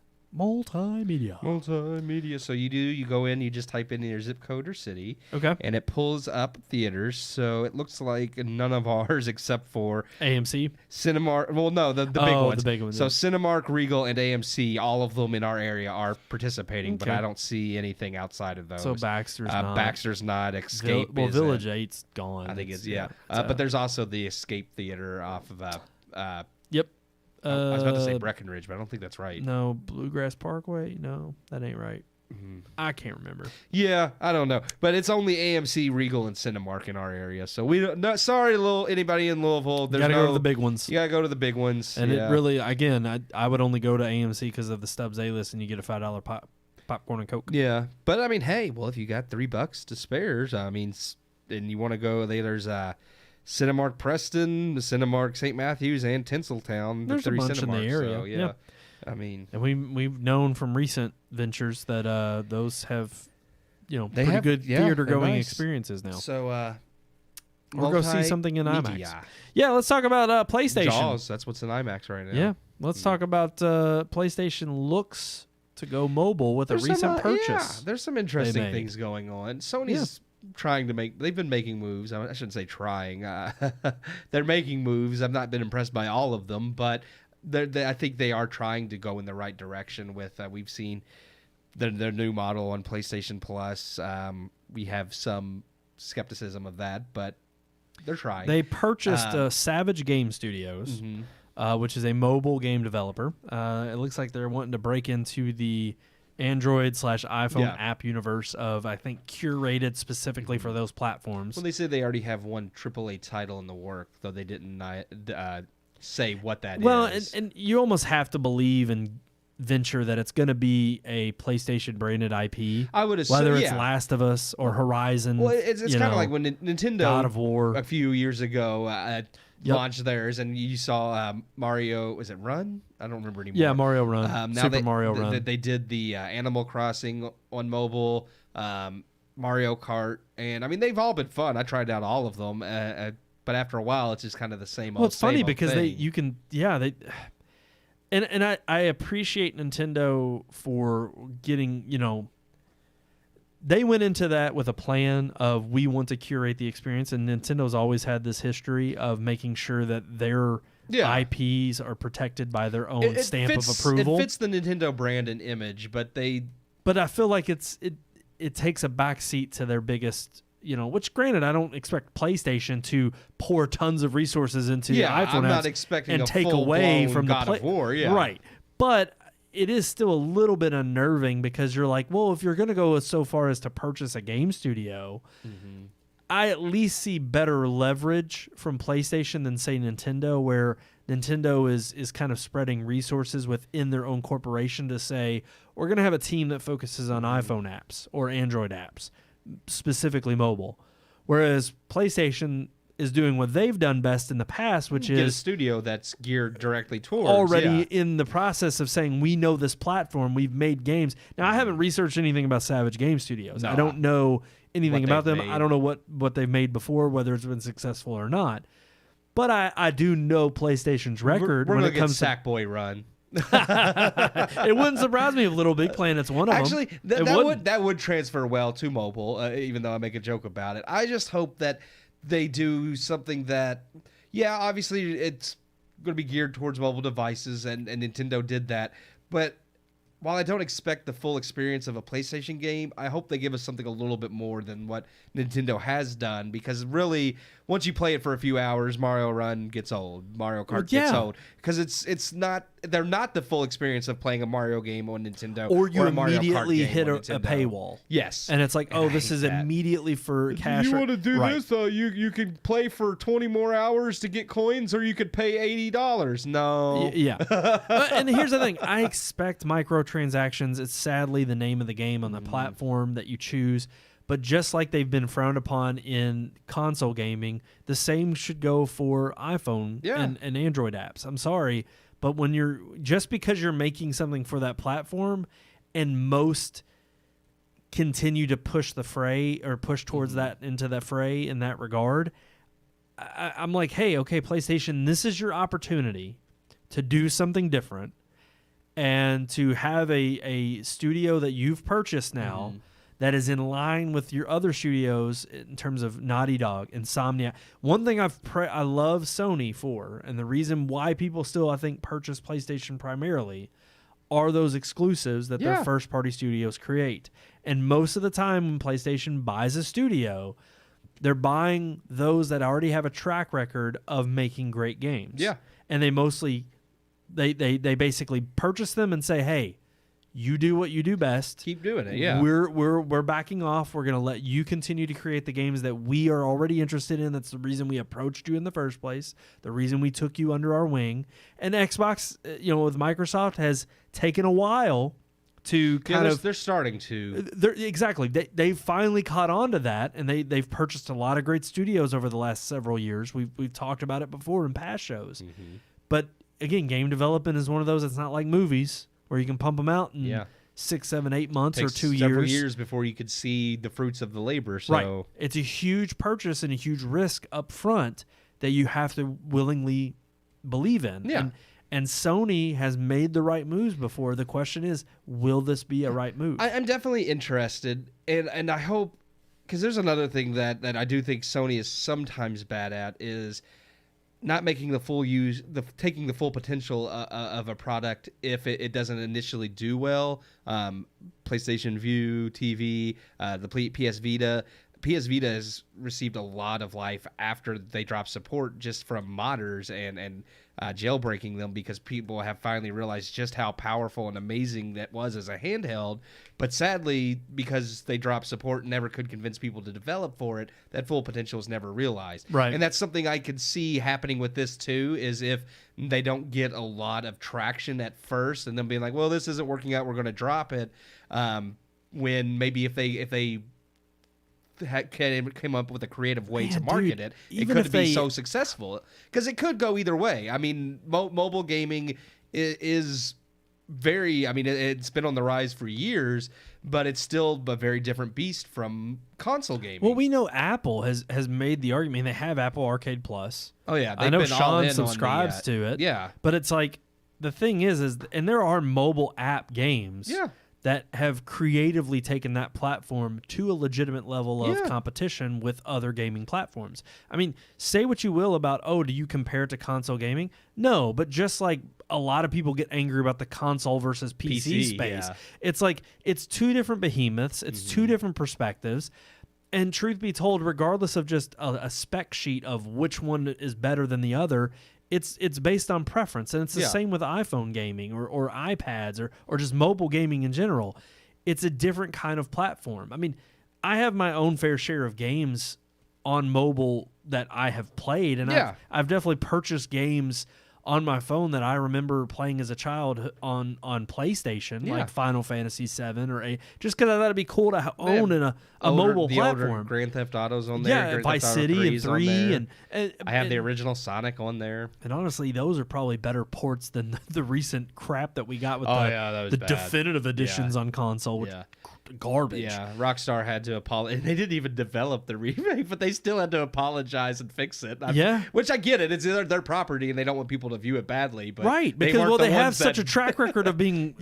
So you go in, you just type in your zip code or city. Okay. And it pulls up theaters. So it looks like none of ours except for AMC, Cinemark. Well, no, the big ones. The big ones. So Cinemark, Regal, and AMC, all of them in our area are participating, but I don't see anything outside of those. So Baxter's not. Baxter's not. Escape. Village 8's gone. I think it's but there's also the Escape Theater off of. I was about to say Breckenridge, but I don't think that's right. No, Bluegrass Parkway? No, that ain't right. I can't remember. Yeah, I don't know. But it's only AMC, Regal, and Cinemark in our area. So we don't, no, sorry, anybody in Louisville. You got to go to the big ones. You got to go to the big ones. And it really, again, I would only go to AMC because of the Stubbs A-list, and you get a $5 popcorn and Coke. Yeah. But, I mean, hey, well, if you got $3 to spares, I mean, and you want to go, there's Cinemark Preston, Cinemark St. Matthews, and Tinseltown. There's a bunch in the area. So, yeah. I mean, and we've known from recent ventures that those have, pretty good theater going experiences now. So, or go see something in IMAX. Yeah, let's talk about PlayStation. Jaws, that's what's in IMAX right now. Yeah, let's talk about PlayStation looks to go mobile with a recent purchase. Yeah, there's some interesting things going on. Sony's trying to they've been making moves. I shouldn't say trying. They're making moves. I've not been impressed by all of them, but I think they are trying to go in the right direction with, we've seen their new model on PlayStation Plus. We have some skepticism of that, but they're trying. They purchased Savage Game Studios, which is a mobile game developer. It looks like they're wanting to break into the Android/iPhone app universe of, I think, curated specifically for those platforms. Well, they said they already have one AAA title in the work, though they didn't say what that is. Well, and you almost have to believe and venture that it's going to be a PlayStation branded IP. I would assume, whether it's Last of Us or Horizon. Well, it's kind of like when Nintendo, God of War, a few years ago, launched theirs, and you saw Mario. Was it Run? I don't remember anymore. Yeah, Mario Run. Mario Run. They did the Animal Crossing on mobile, Mario Kart, and I mean they've all been fun. I tried out all of them. But after a while, it's just kind of the same old. Well, it's funny because thing. I appreciate Nintendo for getting, they went into that with a plan of we want to curate the experience, and Nintendo's always had this history of making sure that their IPs are protected by their own stamp of approval. It fits the Nintendo brand and image, but I feel like it takes a backseat to their biggest. Which granted, I don't expect PlayStation to pour tons of resources into the iPhone I'm apps not expecting and a take away from God the of War, right. But it is still a little bit unnerving because you're like, well, if you're going to go so far as to purchase a game studio, I at least see better leverage from PlayStation than say Nintendo, where Nintendo is kind of spreading resources within their own corporation to say, we're going to have a team that focuses on iPhone apps or Android apps, specifically mobile, whereas PlayStation is doing what they've done best in the past, which is a studio that's geared directly towards already in the process of saying, we know this platform, we've made games. Now, I haven't researched anything about Savage Game Studios. I don't know anything about them. I don't know what they've made before, whether it's been successful or not. But I do know PlayStation's record when it comes to Sackboy Run. It wouldn't surprise me if Little Big Planet's one of them. Actually, that would transfer well to mobile, even though I make a joke about it. I just hope that they do something that, obviously it's going to be geared towards mobile devices, and Nintendo did that. But while I don't expect the full experience of a PlayStation game, I hope they give us something a little bit more than what Nintendo has done, because really, once you play it for a few hours, Mario Run gets old, Mario Kart gets old, because they're not the full experience of playing a Mario game on Nintendo, or you a Mario immediately Kart hit game a paywall. Yes, and it's like, this is immediately for cash. You want to do this? You could play for 20 more hours to get coins, or you could pay $80. No, and here's the thing: I expect microtransactions. It's sadly the name of the game on the platform that you choose. But just like they've been frowned upon in console gaming, the same should go for iPhone and Android apps. I'm sorry, but just because you're making something for that platform, and most continue to push the fray or push towards that into that fray in that regard, I'm like, hey, okay, PlayStation, this is your opportunity to do something different and to have a studio that you've purchased now that is in line with your other studios in terms of Naughty Dog, Insomniac. One thing I love Sony for, and the reason why people still, I think, purchase PlayStation primarily, are those exclusives that their first-party studios create. And most of the time when PlayStation buys a studio, they're buying those that already have a track record of making great games. Yeah. And they mostly They basically purchase them and say, hey, you do what you do best. Keep doing it. Yeah. We're backing off. We're going to let you continue to create the games that we are already interested in. That's the reason we approached you in the first place. The reason we took you under our wing. And Xbox, with Microsoft, has taken a while to they're starting to. Exactly. They've finally caught on to that, and they've purchased a lot of great studios over the last several years. We've talked about it before in past shows. Mm-hmm. But again, game development is one of those. It's not like movies where you can pump them out in 6, 7, 8 months or 2 years. Several years before you could see the fruits of the labor. So right. It's a huge purchase and a huge risk up front that you have to willingly believe in. Yeah. And Sony has made the right moves before. The question is, will this be a right move? I'm definitely interested, and I hope, because there's another thing that I do think Sony is sometimes bad at is not making taking the full potential of a product if it doesn't initially do well. PlayStation Vue, TV, the PS Vita. PS Vita has received a lot of life after they dropped support just from modders and jailbreaking them, because people have finally realized just how powerful and amazing that was as a handheld. But sadly, because they dropped support and never could convince people to develop for it, that full potential is never realized. Right. And that's something I could see happening with this too, is if they don't get a lot of traction at first and then being like, well, this isn't working out, we're going to drop it. When maybe if they came up with a creative way to market it could be so successful, because it could go either way. I mean, mobile gaming is very, it's been on the rise for years, but it's still a very different beast from console gaming. Well, we know Apple has made the argument. They have Apple Arcade Plus. Oh yeah, I know Sean subscribes to it. Yeah, but it's like, the thing is and there are mobile app games. Yeah. That have creatively taken that platform to a legitimate level of competition with other gaming platforms. I mean, say what you will about, do you compare it to console gaming? No, but just like a lot of people get angry about the console versus PC space. Yeah. It's like, it's two different behemoths. It's two different perspectives. And truth be told, regardless of just a spec sheet of which one is better than the other, it's based on preference, and it's the same with iPhone gaming or iPads or just mobile gaming in general. It's a different kind of platform. I mean, I have my own fair share of games on mobile that I have played, and I've definitely purchased games on my phone that I remember playing as a child on PlayStation, like Final Fantasy VII or just because I thought it'd be cool to own in a mobile platform. Older Grand Theft Auto's on there. Yeah, Vice City and 3. And I have the original Sonic on there. And honestly, those are probably better ports than the recent crap that we got with the bad. definitive editions on console, which garbage. Yeah, Rockstar had to apologize. They didn't even develop the remake, but they still had to apologize and fix it. Which I get it. It's their property, and they don't want people to view it badly. But right, because they have such a track record of being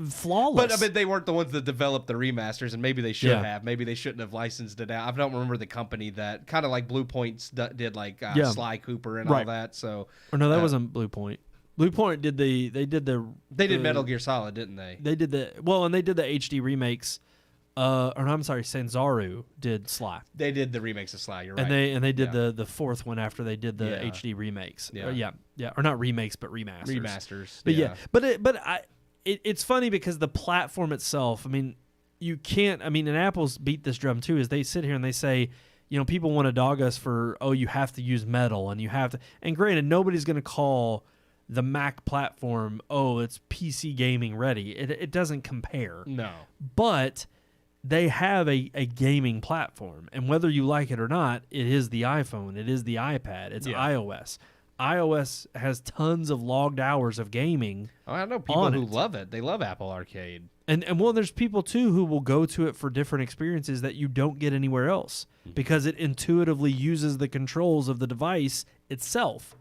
flawless. But I mean, they weren't the ones that developed the remasters, and maybe they should have. Maybe they shouldn't have licensed it out. I don't remember the company that kind of like Blue Point did, like Sly Cooper and all that. So, or no, that wasn't Blue Point. Blue Point did they did Metal Gear Solid, didn't they? They did the HD remakes. Sanzaru did Sly. They did the remakes of Sly. You're right. And they did the fourth one after they did the HD remakes. Or not remakes, but remasters. But it's funny because the platform itself. I mean, you can't. I mean, and Apple's beat this drum too. Is they sit here and they say, people want to dog us for you have to use metal and you have to. And granted, nobody's going to call the Mac platform it's PC gaming ready. It doesn't compare. No, but they have a gaming platform, and whether you like it or not, it is the iPhone, it is the iPad, it's iOS. iOS has tons of logged hours of gaming. Oh, I know people who love it. They love Apple Arcade. And there's people too who will go to it for different experiences that you don't get anywhere else because it intuitively uses the controls of the device itself.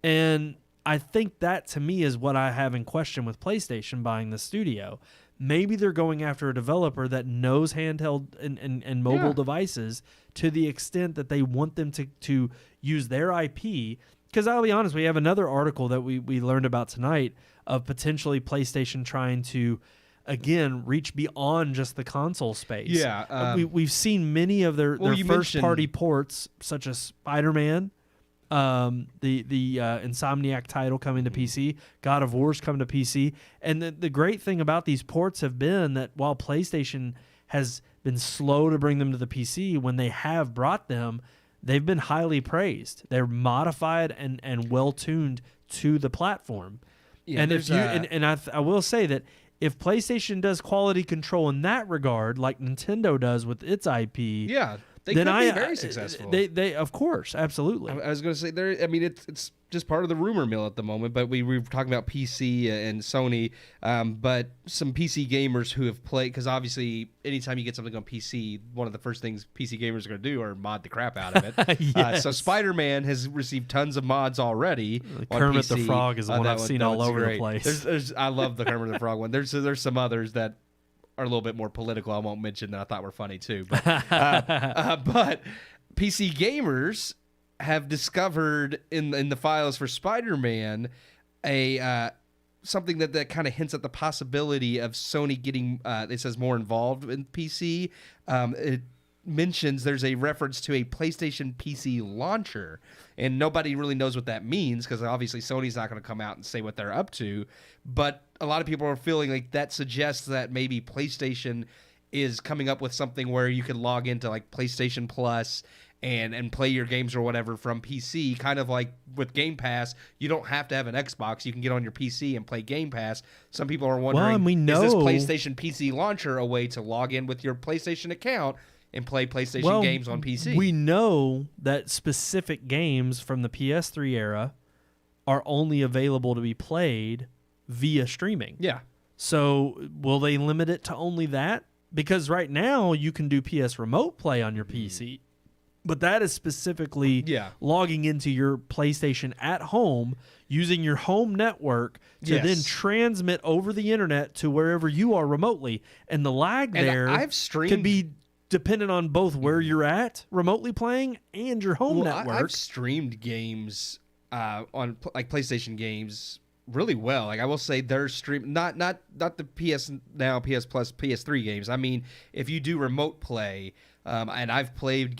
And I think that to me is what I have in question with PlayStation buying the studio. Maybe they're going after a developer that knows handheld and mobile devices to the extent that they want them to use their IP. Because I'll be honest, we have another article that we learned about tonight of potentially PlayStation trying to, again, reach beyond just the console space. Yeah. We've seen many of their first-party ports, such as Spider-Man, the Insomniac title coming to PC, God of War's coming to PC, and the great thing about these ports have been that while PlayStation has been slow to bring them to the PC, when they have brought them, they've been highly praised. They're modified and well tuned to the platform. Yeah, and if you I will say that if PlayStation does quality control in that regard, like Nintendo does with its IP, yeah, they could be very successful. They of course, absolutely. I was going to say there. I mean, it's just part of the rumor mill at the moment. But we were talking about PC and Sony, but some PC gamers who have played, because obviously, anytime you get something on PC, one of the first things PC gamers are going to do are mod the crap out of it. Yes. So Spider-Man has received tons of mods already. Kermit on PC. the Frog is the one I've seen all over the place. I love the Kermit the Frog one. There's some others that are a little bit more political. I won't mention that I thought were funny too, but PC gamers have discovered in the files for Spider-Man a something that kind of hints at the possibility of Sony getting it says more involved in PC. It mentions there's a reference to a PlayStation PC launcher, and nobody really knows what that means because obviously Sony's not going to come out and say what they're up to, but a lot of people are feeling like that suggests that maybe PlayStation is coming up with something where you can log into like PlayStation Plus and play your games or whatever from PC, kind of like with Game Pass. You don't have to have an Xbox. You can get on your PC and play Game Pass. Some people are wondering, is this PlayStation PC launcher a way to log in with your PlayStation account and play PlayStation games on PC? We know that specific games from the PS3 era are only available to be played via streaming. Yeah. So will they limit it to only that? Because right now you can do PS Remote Play on your PC. But that is specifically logging into your PlayStation at home, using your home network to then transmit over the internet to wherever you are remotely. And the lag there can be dependent on both where you're at remotely playing and your home network. I've streamed games on like PlayStation games really well. Like I will say they're stream not the PS Now, PS Plus, PS3 games. I mean, if you do remote play, and I've played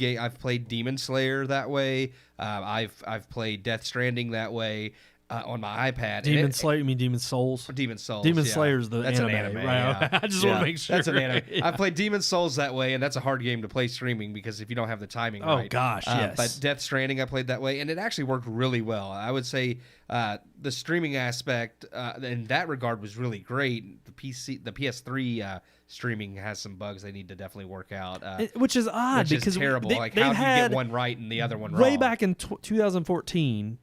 Demon Slayer that way. I've played Death Stranding that way on my iPad. Demon Slayer? You mean Demon Souls? Demon Souls. Demon Slayer's that's an anime, right? Yeah. I just want to make sure. That's an anime. I played Demon Souls that way, and that's a hard game to play streaming because if you don't have the timing right. Oh gosh, yes. But Death Stranding I played that way, and it actually worked really well. I would say the streaming aspect in that regard was really great. The PS3 streaming has some bugs they need to definitely work out, which is odd because terrible. How do you get one right and the other one wrong? Way back in 2014,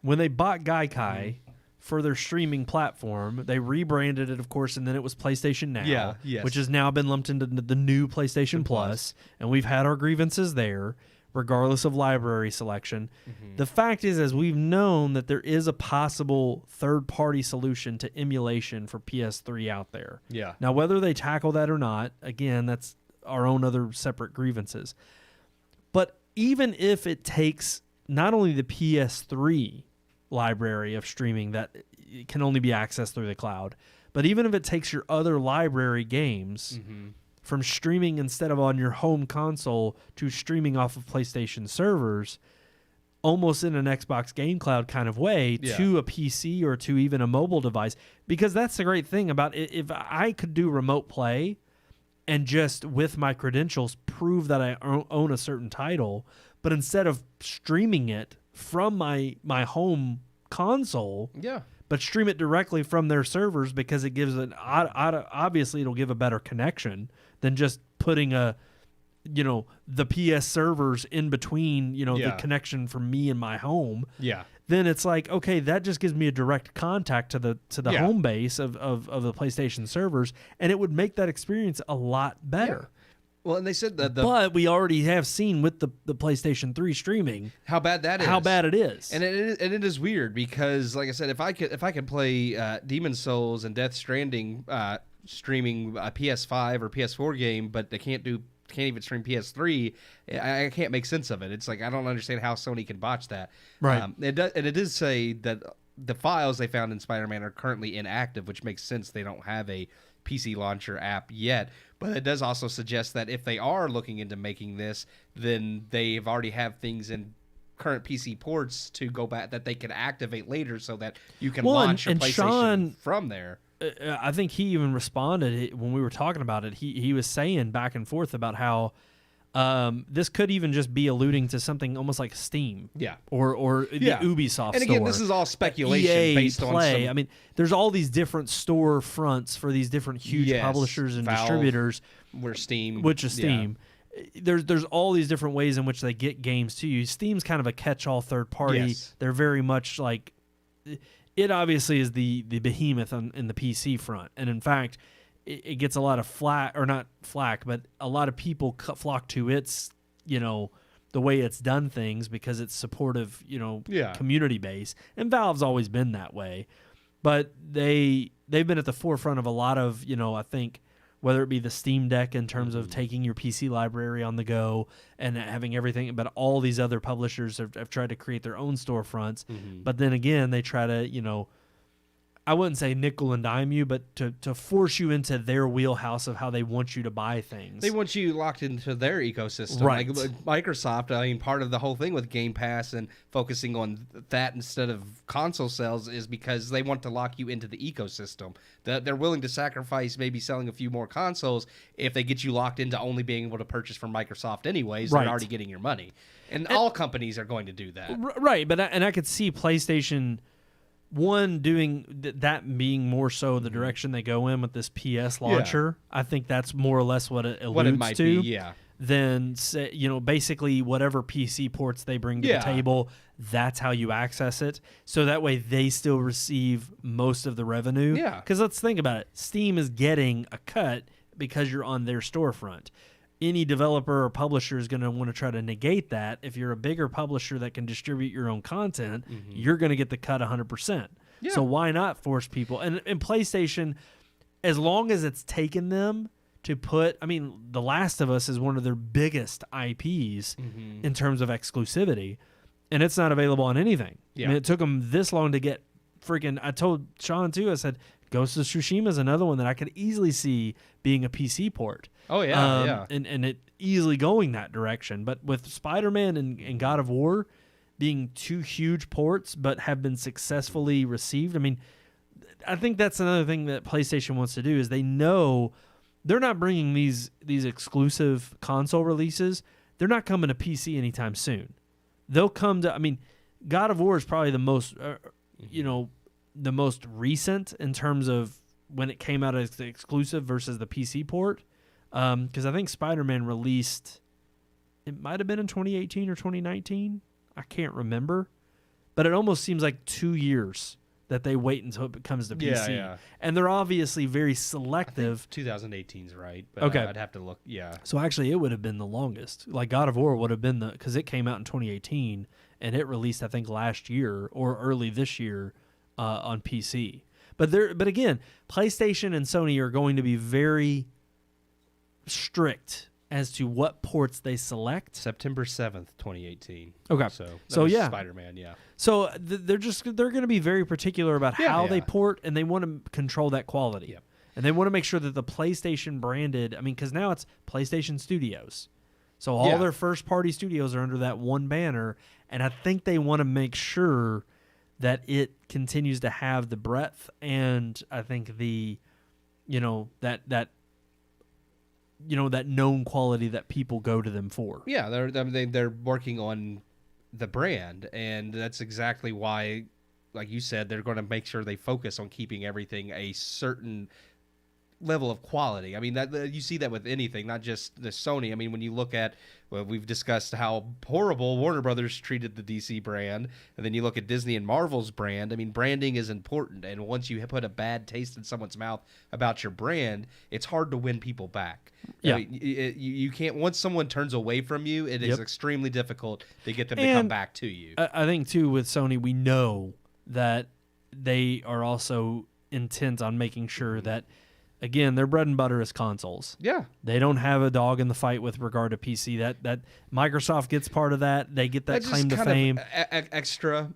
when they bought Gaikai for their streaming platform, they rebranded it, of course, and then it was PlayStation Now, which has now been lumped into the new PlayStation Plus, and we've had our grievances there, regardless of library selection. The fact is, as we've known, that there is a possible third-party solution to emulation for PS3 out there. Yeah. Now, whether they tackle that or not, again, that's our own other separate grievances. But even if it takes not only the PS3 library of streaming that can only be accessed through the cloud, but even if it takes your other library games from streaming instead of on your home console to streaming off of PlayStation servers, almost in an Xbox Game Cloud kind of way, to a PC or to even a mobile device. Because that's the great thing about it. If I could do remote play and just with my credentials prove that I own a certain title, but instead of streaming it from my home console, but stream it directly from their servers because it gives obviously it'll give a better connection than just putting the PS servers in between, the connection from me and my home. Yeah. Then it's like, okay, that just gives me a direct contact to the home base of the PlayStation servers, and it would make that experience a lot better. Well, and they said that but we already have seen with the PlayStation 3 streaming how bad that is. How bad it is. And it is weird because, like I said, if I could play Demon Souls and Death Stranding streaming a PS5 or PS4 game, but they can't even stream PS3, I can't make sense of it. It's like I don't understand how Sony can botch that. Right. It does say that the files they found in Spider-Man are currently inactive, which makes sense. They don't have a PC launcher app yet, but it does also suggest that if they are looking into making this, then they've already have things in current PC ports to go back that they can activate later, so that you can launch your PlayStation Sean, from there. I think he even responded when we were talking about it. He was saying back and forth about how this could even just be alluding to something almost like Steam, or the Ubisoft. And again, store. This is all speculation EA based Play. on some. I mean, there's all these different store fronts for these different huge publishers and Valve, distributors. Which is Steam. There's all these different ways in which they get games to you. Steam's kind of a catch-all third party. Yes. They're very much like it. Obviously, is the behemoth in the PC front, and in fact, it gets a lot of flack, but a lot of people flock to its, the way it's done things because it's supportive, community base. And Valve's always been that way, but they've been at the forefront of a lot of, I think, whether it be the Steam Deck in terms of taking your PC library on the go and having everything, but all these other publishers have tried to create their own storefronts. But then again, they try to, I wouldn't say nickel and dime you, but to force you into their wheelhouse of how they want you to buy things. They want you locked into their ecosystem. Right. Like Microsoft, I mean, part of the whole thing with Game Pass and focusing on that instead of console sales is because they want to lock you into the ecosystem. They're willing to sacrifice maybe selling a few more consoles if they get you locked into only being able to purchase from Microsoft anyways. Right. They're already getting your money. And all companies are going to do that. Right, but I could see PlayStation... One, doing that being more so the direction they go in with this PS launcher. I think that's more or less what it alludes might to. be, Then, basically whatever PC ports they bring to the table, that's how you access it. So that way they still receive most of the revenue. Yeah. Because let's think about it. Steam is getting a cut because you're on their storefront. Any developer or publisher is going to want to try to negate that. If you're a bigger publisher that can distribute your own content, you're going to get the cut 100%. Yeah. So why not force people? And PlayStation, as long as it's taken them to put, The Last of Us is one of their biggest IPs in terms of exclusivity, and it's not available on anything. Yeah. It took them this long to get freaking, I told Sean too, I said, Ghost of Tsushima is another one that I could easily see being a PC port. Oh, yeah, And it easily going that direction. But with Spider-Man and God of War being two huge ports but have been successfully received, I think that's another thing that PlayStation wants to do is they know they're not bringing these exclusive console releases. They're not coming to PC anytime soon. They'll come to, God of War is probably the most, the most recent in terms of when it came out as the exclusive versus the PC port. Because I think Spider-Man released, it might have been in 2018 or 2019. I can't remember. But it almost seems like 2 years that they wait until it comes to PC. Yeah. And they're obviously very selective. 2018 is right, but Okay. I'd have to look. Yeah. So actually, it would have been the longest. Like God of War would have been because it came out in 2018 and it released, I think, last year or early this year on PC. But again, PlayStation and Sony are going to be very strict as to what ports they select. September 7th, 2018. Okay. So yeah. Spider-Man, yeah. So they're going to be very particular about how they port, and they want to control that quality. Yep. And they want to make sure that the PlayStation branded, because now it's PlayStation Studios. So all their first-party studios are under that one banner, and I think they want to make sure that it continues to have the breadth and I think the, that known quality that people go to them for. Yeah, they're working on the brand, and that's exactly why, like you said, they're going to make sure they focus on keeping everything a certain level of quality. That you see that with anything, not just the Sony. When you look at, we've discussed how horrible Warner Brothers treated the DC brand, and then you look at Disney and Marvel's brand. Branding is important, and once you put a bad taste in someone's mouth about your brand, it's hard to win people back. Yeah. You can't, once someone turns away from you, it is extremely difficult to get them to come back to you. I think, too, with Sony, we know that they are also intent on making sure that, again, their bread and butter is consoles. Yeah. They don't have a dog in the fight with regard to PC. That Microsoft gets part of that. They get that claim to fame. Extra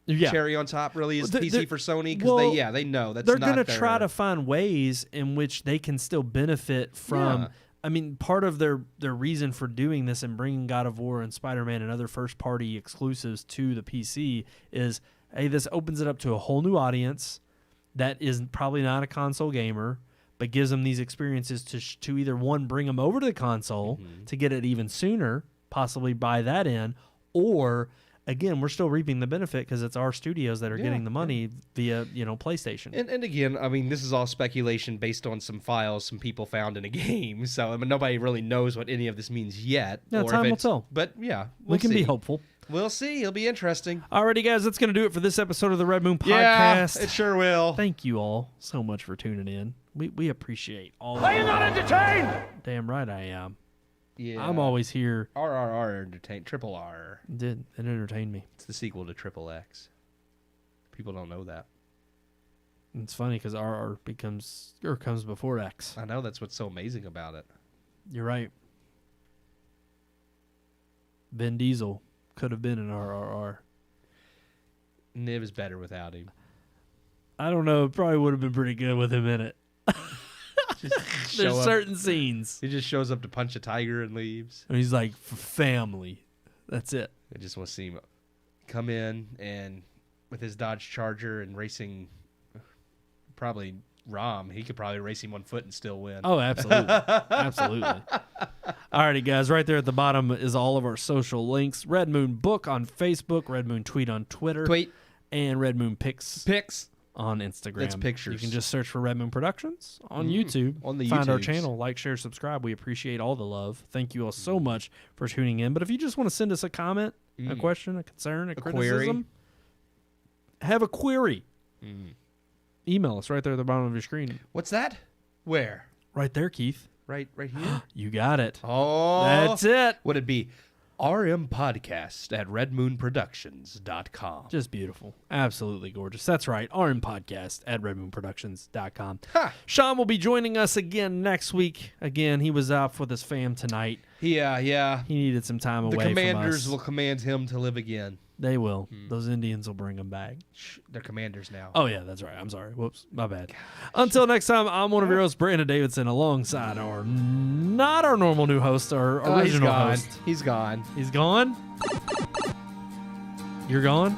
Yeah. cherry on top really is PC for Sony, because well, they know that's they're not going to their... try to find ways in which they can still benefit from I mean, part of their reason for doing this and bringing God of War and Spider-Man and other first-party exclusives to the PC is, hey, this opens it up to a whole new audience that is probably not a console gamer, but gives them these experiences to either, one, bring them over to the console to get it even sooner, possibly buy that in, or, again, we're still reaping the benefit because it's our studios that are getting the money via, PlayStation. And again, I mean, this is all speculation based on some files some people found in a game. So, I mean, nobody really knows what any of this means yet. Yeah, time will tell. But, yeah, we can be hopeful. We'll see. It'll be interesting. Alrighty, guys, that's going to do it for this episode of the Red Moon Podcast. Yeah, it sure will. Thank you all so much for tuning in. We appreciate all Are you not entertained? Damn right I am. Yeah. I'm always here. RRR entertain. Triple R. It entertained me. It's the sequel to Triple X. People don't know that. It's funny because RR comes before X. I know, that's what's so amazing about it. You're right. Vin Diesel could have been an RRR. Niv is better without him. I don't know. It probably would have been pretty good with him in it. There's certain scenes. He just shows up to punch a tiger and leaves. And he's like, for family. That's it. I just want to see him come in and with his Dodge Charger and racing probably Rom. He could probably race him on foot and still win. Oh, absolutely. Absolutely. Alrighty, guys. Right there at the bottom is all of our social links. Red Moon Book on Facebook, Red Moon Tweet on Twitter. And Red Moon Pics on Instagram. That's pictures. You can just search for Red Moon Productions on YouTube. On the Find our YouTubes. channel. Like, share, subscribe. We appreciate all the love. Thank you all so much for tuning in. But if you just want to send us a comment, a question, a concern, a criticism, have a query, email us right there at the bottom of your screen. What's that? Where? Right there, Keith. Right here? You got it. Oh. That's it. Would it be RMPodcast at redmoonproductions.com? Just beautiful. Absolutely gorgeous. That's right. RMPodcast at redmoonproductions.com. Sean will be joining us again next week. Again, he was out with his fam tonight. Yeah. He needed some time away The from us. commanders will command him to live again. They will. Those Indians will bring him back. They're commanders now. Oh, yeah, that's right. I'm sorry. Whoops. My bad. Until next time, I'm one of your hosts, Brandon Davidson, alongside not our normal new host, our original host. He's gone. He's gone? You're gone?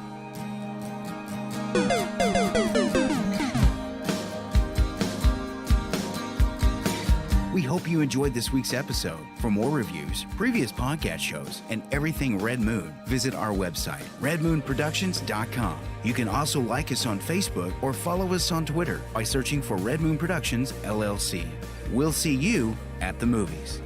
We hope you enjoyed this week's episode. For more reviews, previous podcast shows, and everything Red Moon, visit our website, redmoonproductions.com. You can also like us on Facebook or follow us on Twitter by searching for Red Moon Productions, LLC. We'll see you at the movies.